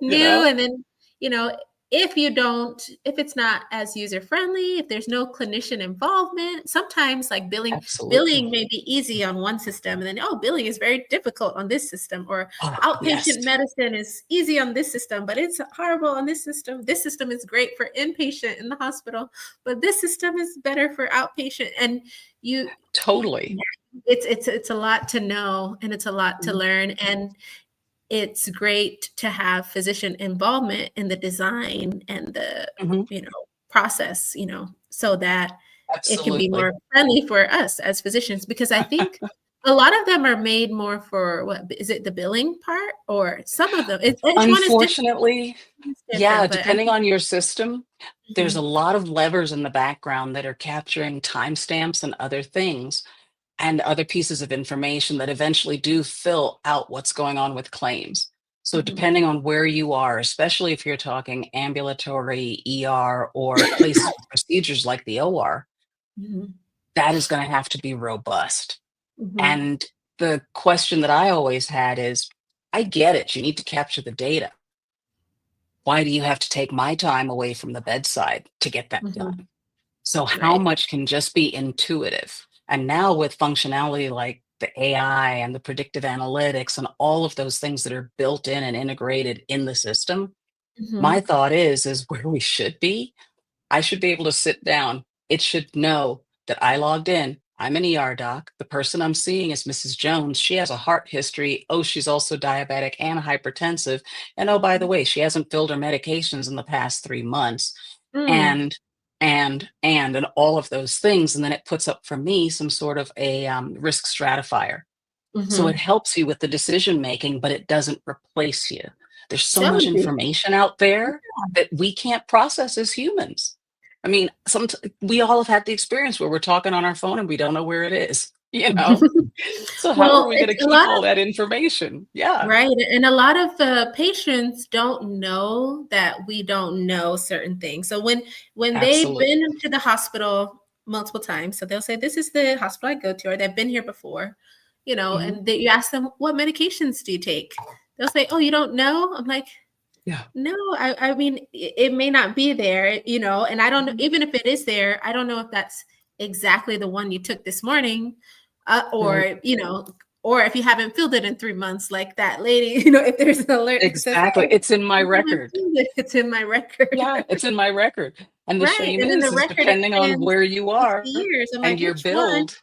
Speaker 2: you
Speaker 1: new,
Speaker 2: know?
Speaker 1: and then, you know, if it's not as user friendly, if there's no clinician involvement, sometimes like billing
Speaker 2: Absolutely.
Speaker 1: may be easy on one system, and then, oh, billing is very difficult on this system, or
Speaker 2: Oh, yes.
Speaker 1: outpatient medicine is easy on this system, but it's horrible on this system. This system is great for inpatient in the hospital, but this system is better for outpatient. And you
Speaker 2: Totally.
Speaker 1: yeah, it's a lot to know, and it's a lot to
Speaker 2: Mhm.
Speaker 1: learn, and it's great to have physician involvement in the design and the,
Speaker 2: Mhm.
Speaker 1: you know, process, so that it can be
Speaker 2: Absolutely.
Speaker 1: more friendly for us as physicians, because I think a lot of them are made more for what is it, the billing part, or some of them, each one is different,
Speaker 2: Unfortunately,
Speaker 1: it's
Speaker 2: yeah,
Speaker 1: different, but I
Speaker 2: depending
Speaker 1: think
Speaker 2: on your system, there's a
Speaker 1: mhm,
Speaker 2: lot of levers in the background that are capturing timestamps and other things and other pieces of information that eventually do fill out what's going on with claims. So,
Speaker 1: mhm,
Speaker 2: depending on where you are, especially if you're talking ambulatory ER or places with procedures like the OR,
Speaker 1: mhm,
Speaker 2: that is going to have to be robust.
Speaker 1: mhm,
Speaker 2: And the question that I always had is I get it. You need to capture the data. Why do you have to take my time away from the bedside to get that
Speaker 1: mhm,
Speaker 2: done? So, how
Speaker 1: right,
Speaker 2: much can just be intuitive? And now, with functionality like the AI and the predictive analytics and all of those things that are built in and integrated in the system, my
Speaker 1: mhm,
Speaker 2: thought is where we should be I should be able to sit down. It should know that I logged in. I'm an ER doc. The person I'm seeing is Mrs. Jones. She has a heart history. Oh, she's also diabetic and hypertensive. And oh, by the
Speaker 1: mhm,
Speaker 2: way, she hasn't filled her medications in the past 3 months.
Speaker 1: mm,
Speaker 2: And and all of those things. And then it puts up for me some sort of a risk stratifier. So it
Speaker 1: mhm.
Speaker 2: helps you with the decision making, but it doesn't replace you. There's so
Speaker 1: That
Speaker 2: much
Speaker 1: would be
Speaker 2: information out there that we can't process as humans. I mean, we all have had the experience where we're talking on our phone and we don't know where it is, you know? So how are
Speaker 1: well,
Speaker 2: we going
Speaker 1: it's
Speaker 2: to
Speaker 1: a
Speaker 2: keep
Speaker 1: lot.
Speaker 2: all that information? Yeah,
Speaker 1: Right, and a lot of the patients don't know that we don't know certain things. So when they've
Speaker 2: absolutely.
Speaker 1: been to the hospital multiple times, so they'll say, "This is the hospital I go to," or they've been here before,
Speaker 2: Mhm.
Speaker 1: and you ask them, "What medications do you take?" They'll say, "Oh, you don't know?" I'm like,
Speaker 2: Yeah.
Speaker 1: "No, I mean, it may not be there, and I don't know,
Speaker 2: Mhm.
Speaker 1: even if it is there, I don't know if that's exactly the one you took this morning,
Speaker 2: Right.
Speaker 1: or, or if you haven't filled it in 3 months, like that lady, if there's an alert that says,
Speaker 2: Exactly.
Speaker 1: "Oh,
Speaker 2: It's in my
Speaker 1: you haven't
Speaker 2: record.
Speaker 1: filled it," it's in my record.
Speaker 2: Yeah, it's in my record. And the
Speaker 1: Right,
Speaker 2: shame
Speaker 1: and then the
Speaker 2: is
Speaker 1: record
Speaker 2: depending on
Speaker 1: extends
Speaker 2: where you
Speaker 1: 60
Speaker 2: are
Speaker 1: years. I'm
Speaker 2: and
Speaker 1: like,
Speaker 2: your
Speaker 1: "Which one?"
Speaker 2: build.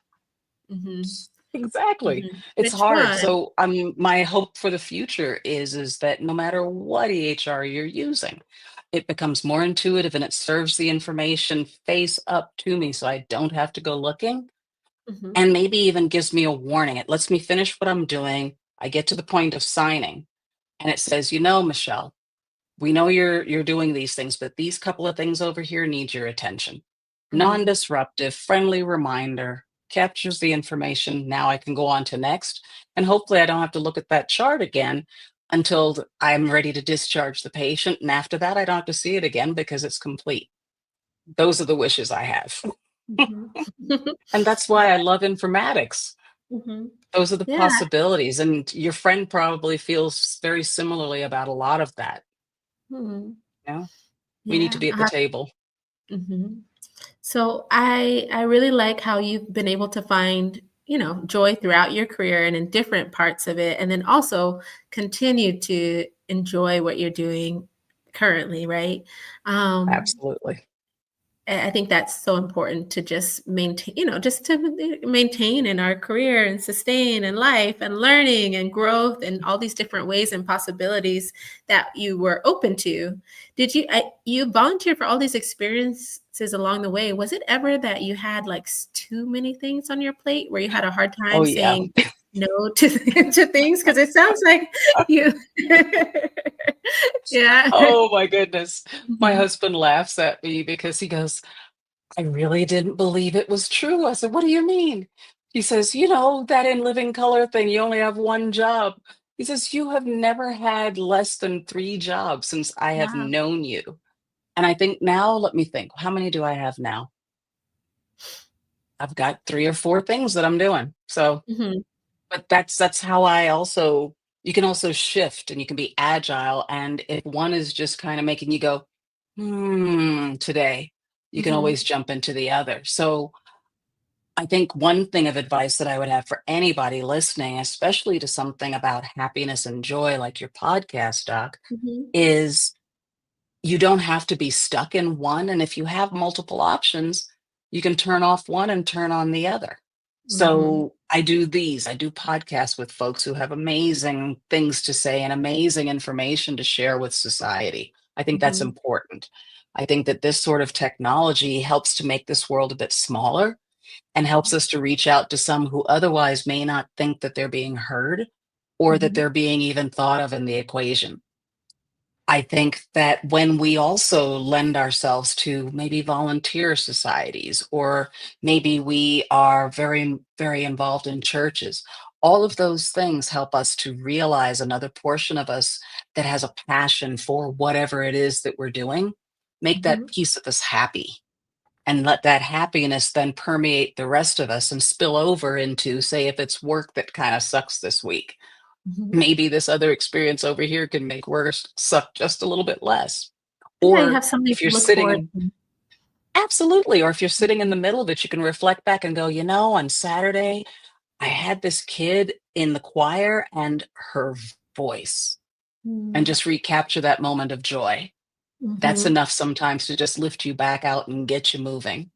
Speaker 1: Mhm,
Speaker 2: Exactly.
Speaker 1: mhm.
Speaker 2: It's
Speaker 1: Which
Speaker 2: hard.
Speaker 1: one?
Speaker 2: So my hope for the future is that no matter what EHR you're using, it becomes more intuitive and it serves the information face up to me so I don't have to go looking.
Speaker 1: Mhm,
Speaker 2: And maybe even gives me a warning. It lets me finish what I'm doing. I get to the point of signing and it says, Michelle, we know you're doing these things, but these couple of things over here need your attention.
Speaker 1: mhm,
Speaker 2: Non-disruptive, friendly reminder, captures the information. Now I can go on to next. And hopefully I don't have to look at that chart again until I'm ready to discharge the patient. And after that, I don't have to see it again because it's complete. Those are the wishes I have.
Speaker 1: mhm.
Speaker 2: And that's why I love informatics.
Speaker 1: Mhm.
Speaker 2: Those are the
Speaker 1: Yeah,
Speaker 2: possibilities. And your friend probably feels very similarly about a lot of that.
Speaker 1: mhm.
Speaker 2: You know, we need to
Speaker 1: Yeah,
Speaker 2: be at the table.
Speaker 1: mhm. So I really like how you've been able to find, joy throughout your career and in different parts of it, and then also continue to enjoy what you're doing currently, right? Um,
Speaker 2: Absolutely.
Speaker 1: I think that's so important to just maintain, just to maintain in our career and sustain in life and learning and growth and all these different ways and possibilities that you were open to. You volunteered for all these experiences along the way? Was it ever that you had like too many things on your plate where you had a hard
Speaker 2: Oh,
Speaker 1: time
Speaker 2: yeah.
Speaker 1: saying no to to things? Because it sounds like you, yeah.
Speaker 2: Oh my goodness. My
Speaker 1: Mhm.
Speaker 2: husband laughs at me because he goes, I really didn't believe it was true. I said, what do you mean? He says, that in living color thing, you only have one job. He says, you have never had less than 3 jobs since I have
Speaker 1: Wow.
Speaker 2: known you. And I think now, let me think, how many do I have now? I've got 3 or 4 things that I'm doing. So
Speaker 1: Mhm.
Speaker 2: but that's how I also you can also shift and you can be agile, and if one is just kinda making you go, today," you can
Speaker 1: Mhm.
Speaker 2: always jump into the other. So, I think one thing of advice that I would have for anybody listening, especially to something about happiness and joy like your podcast, Doc,
Speaker 1: Mhm.
Speaker 2: is you don't have to be stuck in one, and if you have multiple options, you can turn off one and turn on the other.
Speaker 1: Mhm.
Speaker 2: So, I do podcasts with folks who have amazing things to say and amazing information to share with society. I think that's
Speaker 1: Mhm.
Speaker 2: important. I think that this sort of technology helps to make this world a bit smaller and helps
Speaker 1: Mhm.
Speaker 2: us to reach out to some who otherwise may not think that they're being heard or that
Speaker 1: Mhm.
Speaker 2: they're being even thought of in the equation. I think that when we also lend ourselves to maybe volunteer societies, or maybe we are very, very involved in churches, all of those things help us to realize another portion of us that has a passion for whatever it is that we're doing. Make that
Speaker 1: Mhm.
Speaker 2: piece of us happy and let that happiness then permeate the rest of us and spill over into, say, if it's work that kind of sucks this week,
Speaker 1: Mhm.
Speaker 2: maybe this other experience over here can make worse suck just a little bit less.
Speaker 1: Yeah, you
Speaker 2: Or
Speaker 1: have something
Speaker 2: if
Speaker 1: to
Speaker 2: you're
Speaker 1: look
Speaker 2: sitting
Speaker 1: forward
Speaker 2: in
Speaker 1: to.
Speaker 2: absolutely, or if you're sitting in
Speaker 1: Mhm.
Speaker 2: the middle of it, you can reflect back and go, on Saturday, I had this kid in the choir and her voice, and
Speaker 1: Mm.
Speaker 2: just recapture that moment of joy. That's
Speaker 1: Mhm.
Speaker 2: enough sometimes to just lift you back out and get you moving.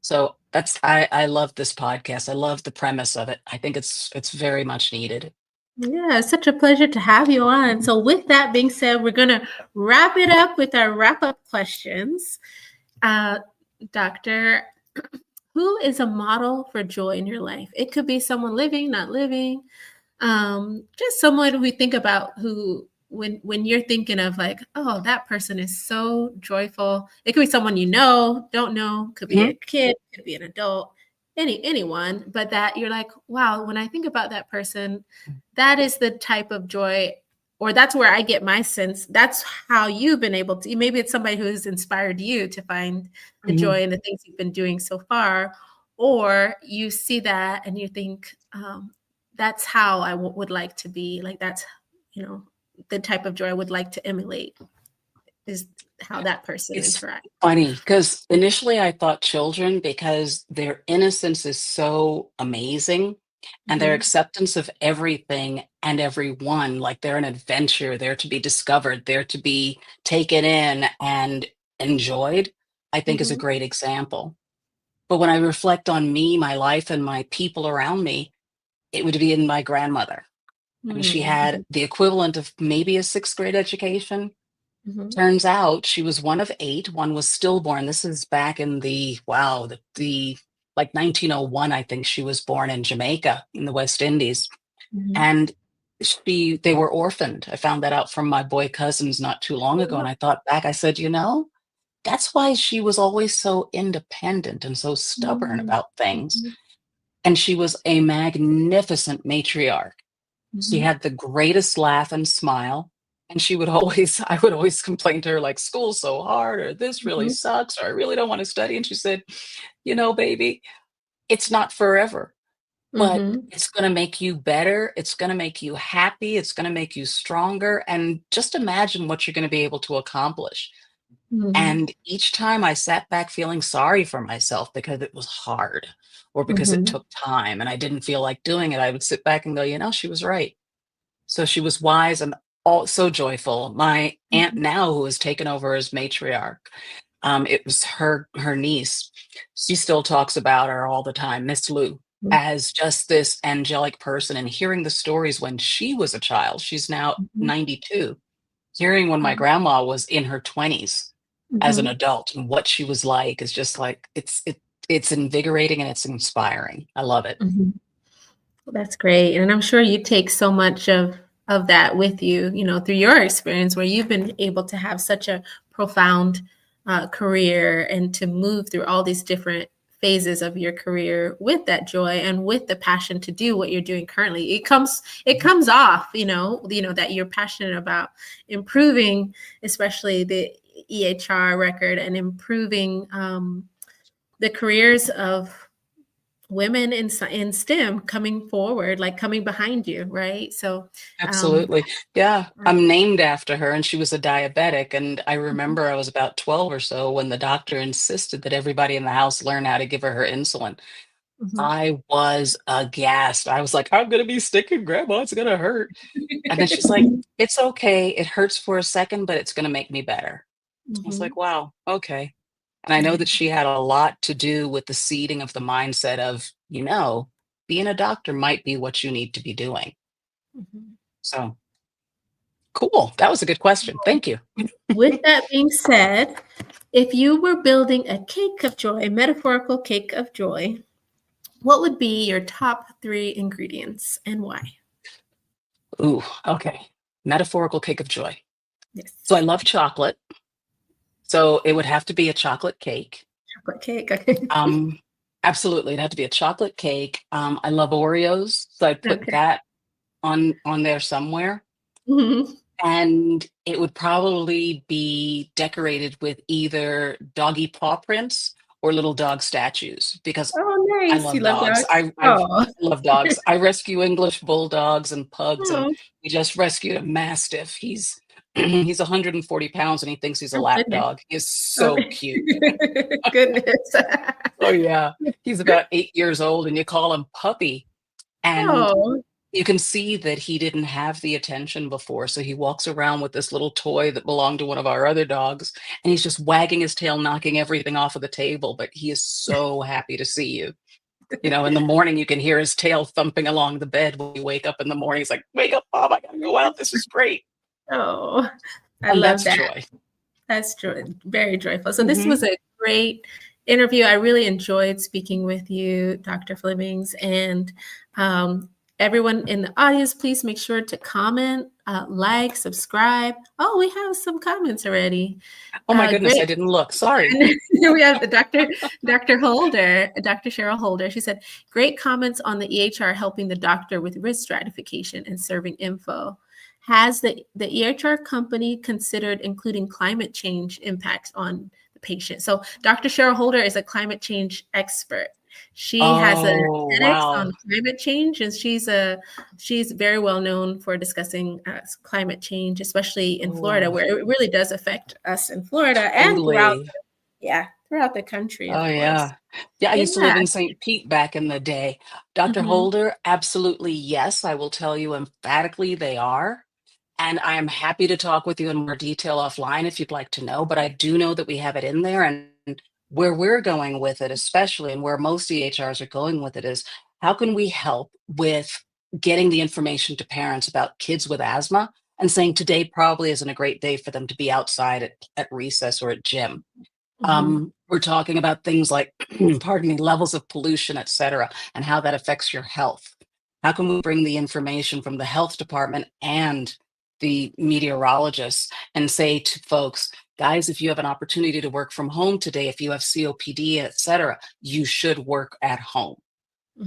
Speaker 2: So I love this podcast. I love the premise of it. I think it's very much needed.
Speaker 1: Yeah, it's such a pleasure to have you on. So with that being said, we're gonna wrap it up with our wrap-up questions. Uh, Doctor, who is a model for joy in your life? It could be someone living, not living, just someone we think about who when you're thinking of like, oh, that person is so joyful. It could be someone you know, don't know, could be a
Speaker 2: Mhm.
Speaker 1: kid, could be an adult, anyone, but that you're like, wow, when I think about that person, that is the type of joy, or that's where I get my sense. That's how you've been able to, maybe it's somebody who's inspired you to find the
Speaker 2: Mhm.
Speaker 1: joy in the things you've been doing so far, or you see that and you think, that's how I would like to be. Like that's, you know, the type of joy I would like to emulate is how that person
Speaker 2: It's
Speaker 1: interacts.
Speaker 2: funny because initially I thought children because their innocence is so amazing. and their
Speaker 1: Mhm.
Speaker 2: acceptance of everything and everyone, like they're an adventure, they're to be discovered, they're to be taken in and enjoyed, I think is a
Speaker 1: Mhm.
Speaker 2: great example. But when I reflect on me, my life, and my people around me, it would be in my grandmother. I mean, she had
Speaker 1: Mhm.
Speaker 2: the equivalent of maybe a sixth grade education.
Speaker 1: Mhm.
Speaker 2: Turns out she was one of eight. One was stillborn. This is back in wow, the like 1901, I think she was born in Jamaica in the West Indies.
Speaker 1: Mhm.
Speaker 2: And they were orphaned. I found that out from my boy cousins not too long ago. And I thought back, I said, that's why she was always so independent and so stubborn
Speaker 1: Mhm.
Speaker 2: about things.
Speaker 1: Mhm.
Speaker 2: And she was a magnificent matriarch. She
Speaker 1: Mhm.
Speaker 2: had the greatest laugh and smile. And she would always, I would always complain to her, like, school's so hard, or this really
Speaker 1: Mhm.
Speaker 2: sucks, or I really don't want to study. And she said, baby, it's not forever, but
Speaker 1: Mhm.
Speaker 2: it's going to make you better. It's going to make you happy. It's going to make you stronger. And just imagine what you're going to be able to accomplish.
Speaker 1: Mhm.
Speaker 2: And each time I sat back feeling sorry for myself because it was hard or because it
Speaker 1: Mhm.
Speaker 2: took time and I didn't feel like doing it, I would sit back and go, she was right. So she was wise and all so joyful. My aunt
Speaker 1: Mhm.
Speaker 2: now, who has taken over as matriarch, it was her niece. She still talks about her all the time, Miss Lou,
Speaker 1: Mhm.
Speaker 2: as just this angelic person. And hearing the stories when she was a child, she's now
Speaker 1: Mhm.
Speaker 2: 92. Hearing when my grandma was in her 20s as an
Speaker 1: Mhm.
Speaker 2: adult and what she was like is just like it's invigorating and it's inspiring. I love it.
Speaker 1: Mhm. That's great, and I'm sure you take so much of that with you, through your experience where you've been able to have such a profound, career and to move through all these different phases of your career with that joy and with the passion to do what you're doing currently. It comes off, that you're passionate about improving, especially the EHR record and improving, the careers of women in STEM coming forward, like coming behind you, right? So, um,
Speaker 2: Absolutely. Yeah.
Speaker 1: right.
Speaker 2: I'm named after her and she was a diabetic. And I
Speaker 1: Mhm.
Speaker 2: remember I was about 12 or so when the doctor insisted that everybody in the house learn how to give her insulin.
Speaker 1: Mhm.
Speaker 2: I was aghast. I was like, I'm going to be sticking grandma. It's going to hurt. And then she's like, it's okay. It hurts for a second, but it's going to make me better. I was like,
Speaker 1: Mhm.
Speaker 2: wow, okay. And I know
Speaker 1: Right.
Speaker 2: that she had a lot to do with the seeding of the mindset of, being a doctor might be what you need to be doing.
Speaker 1: Mhm.
Speaker 2: So cool. That was a good question. Thank you.
Speaker 1: With that being said, if you were building a cake of joy, a metaphorical cake of joy, what would be your top 3 ingredients and why?
Speaker 2: Ooh, okay. Metaphorical cake of joy. So I
Speaker 1: Yes.
Speaker 2: love chocolate. So it would have to be a chocolate cake.
Speaker 1: Chocolate cake, okay.
Speaker 2: Um, absolutely. It'd have to be a chocolate cake. I love Oreos. So I'd put
Speaker 1: Okay.
Speaker 2: that on there somewhere.
Speaker 1: Mhm.
Speaker 2: And it would probably be decorated with either doggy paw prints or little dog statues because
Speaker 1: Oh,
Speaker 2: I
Speaker 1: nice. You
Speaker 2: love
Speaker 1: love
Speaker 2: dogs.
Speaker 1: dogs?
Speaker 2: I
Speaker 1: Oh.
Speaker 2: love dogs. I rescue English bulldogs and pugs, and
Speaker 1: Oh,
Speaker 2: we just rescued a mastiff. He's he's 140 pounds and he thinks he's a
Speaker 1: oh
Speaker 2: lap
Speaker 1: goodness.
Speaker 2: dog. He is so
Speaker 1: Okay.
Speaker 2: cute.
Speaker 1: Goodness.
Speaker 2: Oh yeah. He's about 8 years old and you call him puppy. And
Speaker 1: Oh.
Speaker 2: you can see that he didn't have the attention before. So he walks around with this little toy that belonged to one of our other dogs, and he's just wagging his tail, knocking everything off of the table. But he is so happy to see you. In the morning, you can hear his tail thumping along the bed when you wake up in the morning. He's like, wake up, Mom, I gotta go out. This is great.
Speaker 1: Oh, I
Speaker 2: And
Speaker 1: love
Speaker 2: that's
Speaker 1: that.
Speaker 2: joy.
Speaker 1: That's very joyful. So this
Speaker 2: Hmm.
Speaker 1: was a great interview. I really enjoyed speaking with you, Dr. Flemings, and um, everyone in the audience. Please make sure to comment, like, subscribe. Oh, we have some comments already.
Speaker 2: Oh my goodness, I
Speaker 1: Great.
Speaker 2: didn't look. Sorry.
Speaker 1: And here we have the Dr. Holder, Dr. Cheryl Holder. She said, great comments on the EHR helping the doctor with risk stratification and serving info. Has the EHR company considered including climate change impacts on the patient? So Dr. Cheryl Holder is a climate change expert. She has a
Speaker 2: Oh,
Speaker 1: TEDx
Speaker 2: wow.
Speaker 1: on climate change, and she's very well known for discussing climate change, especially in Florida,
Speaker 2: Oh,
Speaker 1: where it really does affect us in Florida and throughout.
Speaker 2: totally.
Speaker 1: Yeah. throughout the country,
Speaker 2: Oh,
Speaker 1: of course.
Speaker 2: yeah. Yeah, I used to live
Speaker 1: Yeah.
Speaker 2: in St. Pete back in the day. Dr.
Speaker 1: Mhm,
Speaker 2: Holder, absolutely yes. I will tell you emphatically they are. And I am happy to talk with you in more detail offline if you'd like to know, but I do know that we have it in there. And where we're going with it, especially, and where most EHRs are going with it, is how can we help with getting the information to parents about kids with asthma and saying today probably isn't a great day for them to be outside at recess or at gym.
Speaker 1: mhm,
Speaker 2: We're talking about things like, pardon me, levels of pollution, et cetera, and how that affects your health. How can we bring the information from the health department and the meteorologists and say to folks, guys, if you have an opportunity to work from home today, if you have COPD, et cetera, you should work at home.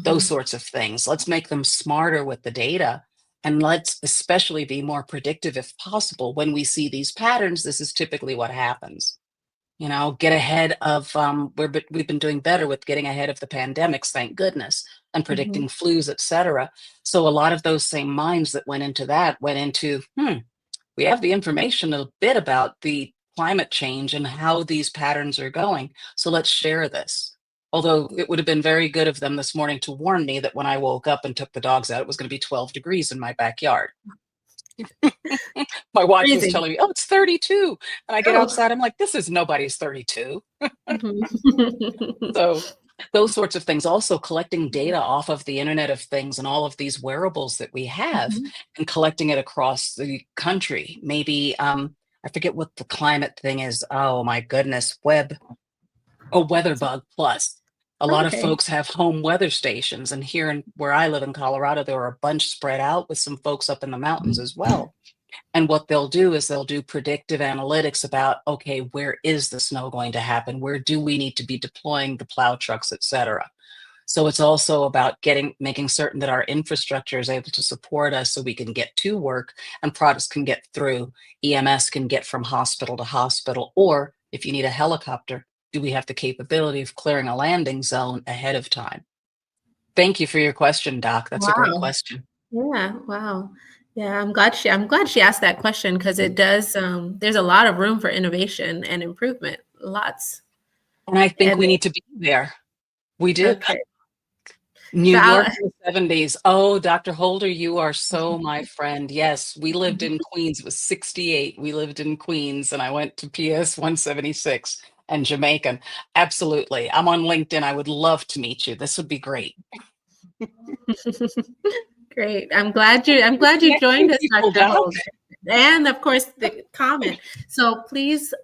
Speaker 2: Those
Speaker 1: mhm,
Speaker 2: sorts of things. Let's make them smarter with the data. And let's especially be more predictive if possible. When we see these patterns, this is typically what happens. Get ahead of we've been doing better with getting ahead of the pandemics, thank goodness, and
Speaker 1: mhm,
Speaker 2: predicting flus, et cetera. So a lot of those same minds that went into that went into, we have the information a bit about the climate change and how these patterns are going. So let's share this. Although it would have been very good of them this morning to warn me that when I woke up and took the dogs out, it was going to be 12 degrees in my backyard. My watch was
Speaker 1: freezing.
Speaker 2: telling me, oh, it's 32. And I get
Speaker 1: Oh.
Speaker 2: outside, I'm like, this is nobody's 32.
Speaker 1: Mhm.
Speaker 2: So those sorts of things, also collecting data off of the Internet of Things and all of these wearables that we have
Speaker 1: Mhm.
Speaker 2: and collecting it across the country. Maybe I forget what the climate thing is. Oh my goodness, Weather Bug Plus. A lot of
Speaker 1: Okay.
Speaker 2: folks have home weather stations, and here in where I live in Colorado, there are a bunch spread out with some folks up in the mountains as well. And what they'll do is they'll do predictive analytics about, okay, where is the snow going to happen? Where do we need to be deploying the plow trucks, et cetera? So it's also about making certain that our infrastructure is able to support us so we can get to work and products can get through. EMS can get from hospital to hospital, or if you need a helicopter, do we have the capability of clearing a landing zone ahead of time? Thank you for your question, Doc. That's a great
Speaker 1: Wow.
Speaker 2: question.
Speaker 1: Yeah, wow. Yeah, I'm glad she asked that question because it does, there's a lot of room for innovation and improvement, lots.
Speaker 2: And I think
Speaker 1: And
Speaker 2: we need to be there. We do.
Speaker 1: okay.
Speaker 2: New
Speaker 1: So
Speaker 2: York
Speaker 1: I'll
Speaker 2: in the 70s. Oh, Dr. Holder, you are so my friend. Yes, we lived in Queens. It was 68. We lived in Queens, and I went to PS 176 and Jamaican. Absolutely. I'm on LinkedIn. I would love to meet you. This would be great.
Speaker 1: Great. I'm glad you joined
Speaker 2: Connecting
Speaker 1: us,
Speaker 2: people,
Speaker 1: Dr.
Speaker 2: Doc.
Speaker 1: Holder. And of course, the comment. So please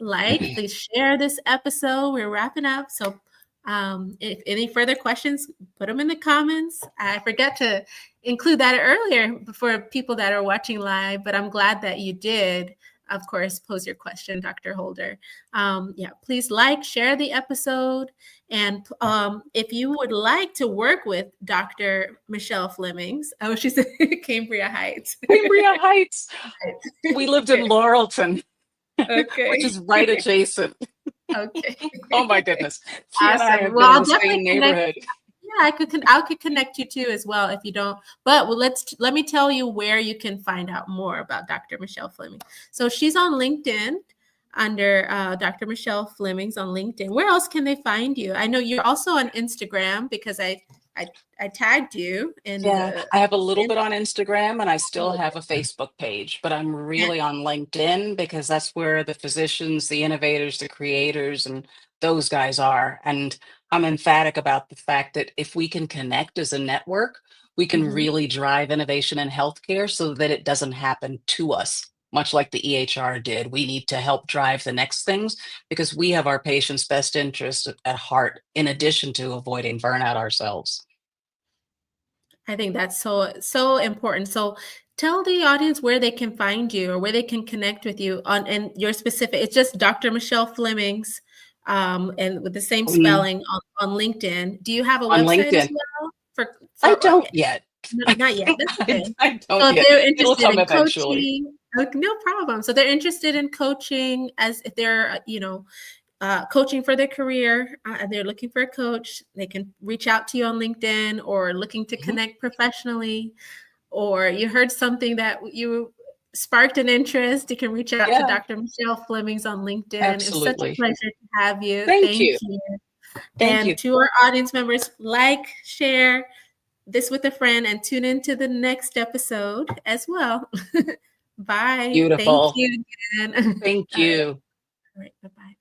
Speaker 1: share this episode. We're wrapping up. So if any further questions, put them in the comments. I forgot to include that earlier for people that are watching live, but I'm glad that you did. Of course, pose your question, Dr. Holder. Yeah, please share the episode. And if you would like to work with Dr. Michelle Flemmings, oh, she's Cambria Heights.
Speaker 2: Cambria Heights. We lived in
Speaker 1: Okay.
Speaker 2: Laurelton, which
Speaker 1: Okay.
Speaker 2: is right adjacent.
Speaker 1: Okay.
Speaker 2: Oh my goodness. She and I
Speaker 1: Awesome.
Speaker 2: have
Speaker 1: Well,
Speaker 2: been in
Speaker 1: I'll
Speaker 2: the
Speaker 1: definitely
Speaker 2: same
Speaker 1: connect.
Speaker 2: neighborhood.
Speaker 1: Yeah, I could connect you too as well if you don't. But let me tell you where you can find out more about Dr. Michelle Fleming. So she's on LinkedIn under Dr. Michelle Flemings on LinkedIn. Where else can they find you? I know you're also on Instagram because I, I tagged you in
Speaker 2: Yeah,
Speaker 1: the.
Speaker 2: I have a little bit on Instagram and I still have a Facebook page, but I'm
Speaker 1: And,
Speaker 2: really on LinkedIn because that's where the physicians, the innovators, the creators, and those guys are. And I'm emphatic about the fact that if we can connect as a network, we can
Speaker 1: mhm.
Speaker 2: really drive innovation in healthcare so that it doesn't happen to us, much like the EHR did. We need to help drive the next things because we have our patients' best interest at heart, in addition to avoiding burnout ourselves.
Speaker 1: I think that's so important. So tell the audience where they can find you or where they can connect with you on and your specific. It's just Dr. Michelle Flemings, and with the same
Speaker 2: On
Speaker 1: spelling on LinkedIn. Do you have a
Speaker 2: on
Speaker 1: website as
Speaker 2: LinkedIn.
Speaker 1: well?
Speaker 2: I
Speaker 1: For
Speaker 2: don't
Speaker 1: okay,
Speaker 2: yet.
Speaker 1: not yet. That's okay.
Speaker 2: I
Speaker 1: So
Speaker 2: don't
Speaker 1: if
Speaker 2: yet.
Speaker 1: they're
Speaker 2: It'll
Speaker 1: interested
Speaker 2: come
Speaker 1: in
Speaker 2: eventually.
Speaker 1: coaching, no problem. So they're interested in coaching as if they're coaching for their career and they're looking for a coach, they can reach out to you on LinkedIn or looking to
Speaker 2: Mhm.
Speaker 1: connect professionally, or you heard something that you sparked an interest, you can reach out to
Speaker 2: Yeah,
Speaker 1: Dr. Michelle Flemmings on LinkedIn. It was such a
Speaker 2: absolutely.
Speaker 1: pleasure to have you.
Speaker 2: Thank
Speaker 1: Thank
Speaker 2: you.
Speaker 1: you.
Speaker 2: Thank
Speaker 1: And
Speaker 2: you.
Speaker 1: to our audience members, like, share this with a friend, and tune into the next episode as well. Bye. Thank
Speaker 2: Beautiful.
Speaker 1: you again.
Speaker 2: Thank
Speaker 1: All right.
Speaker 2: you.
Speaker 1: All right. Bye-bye.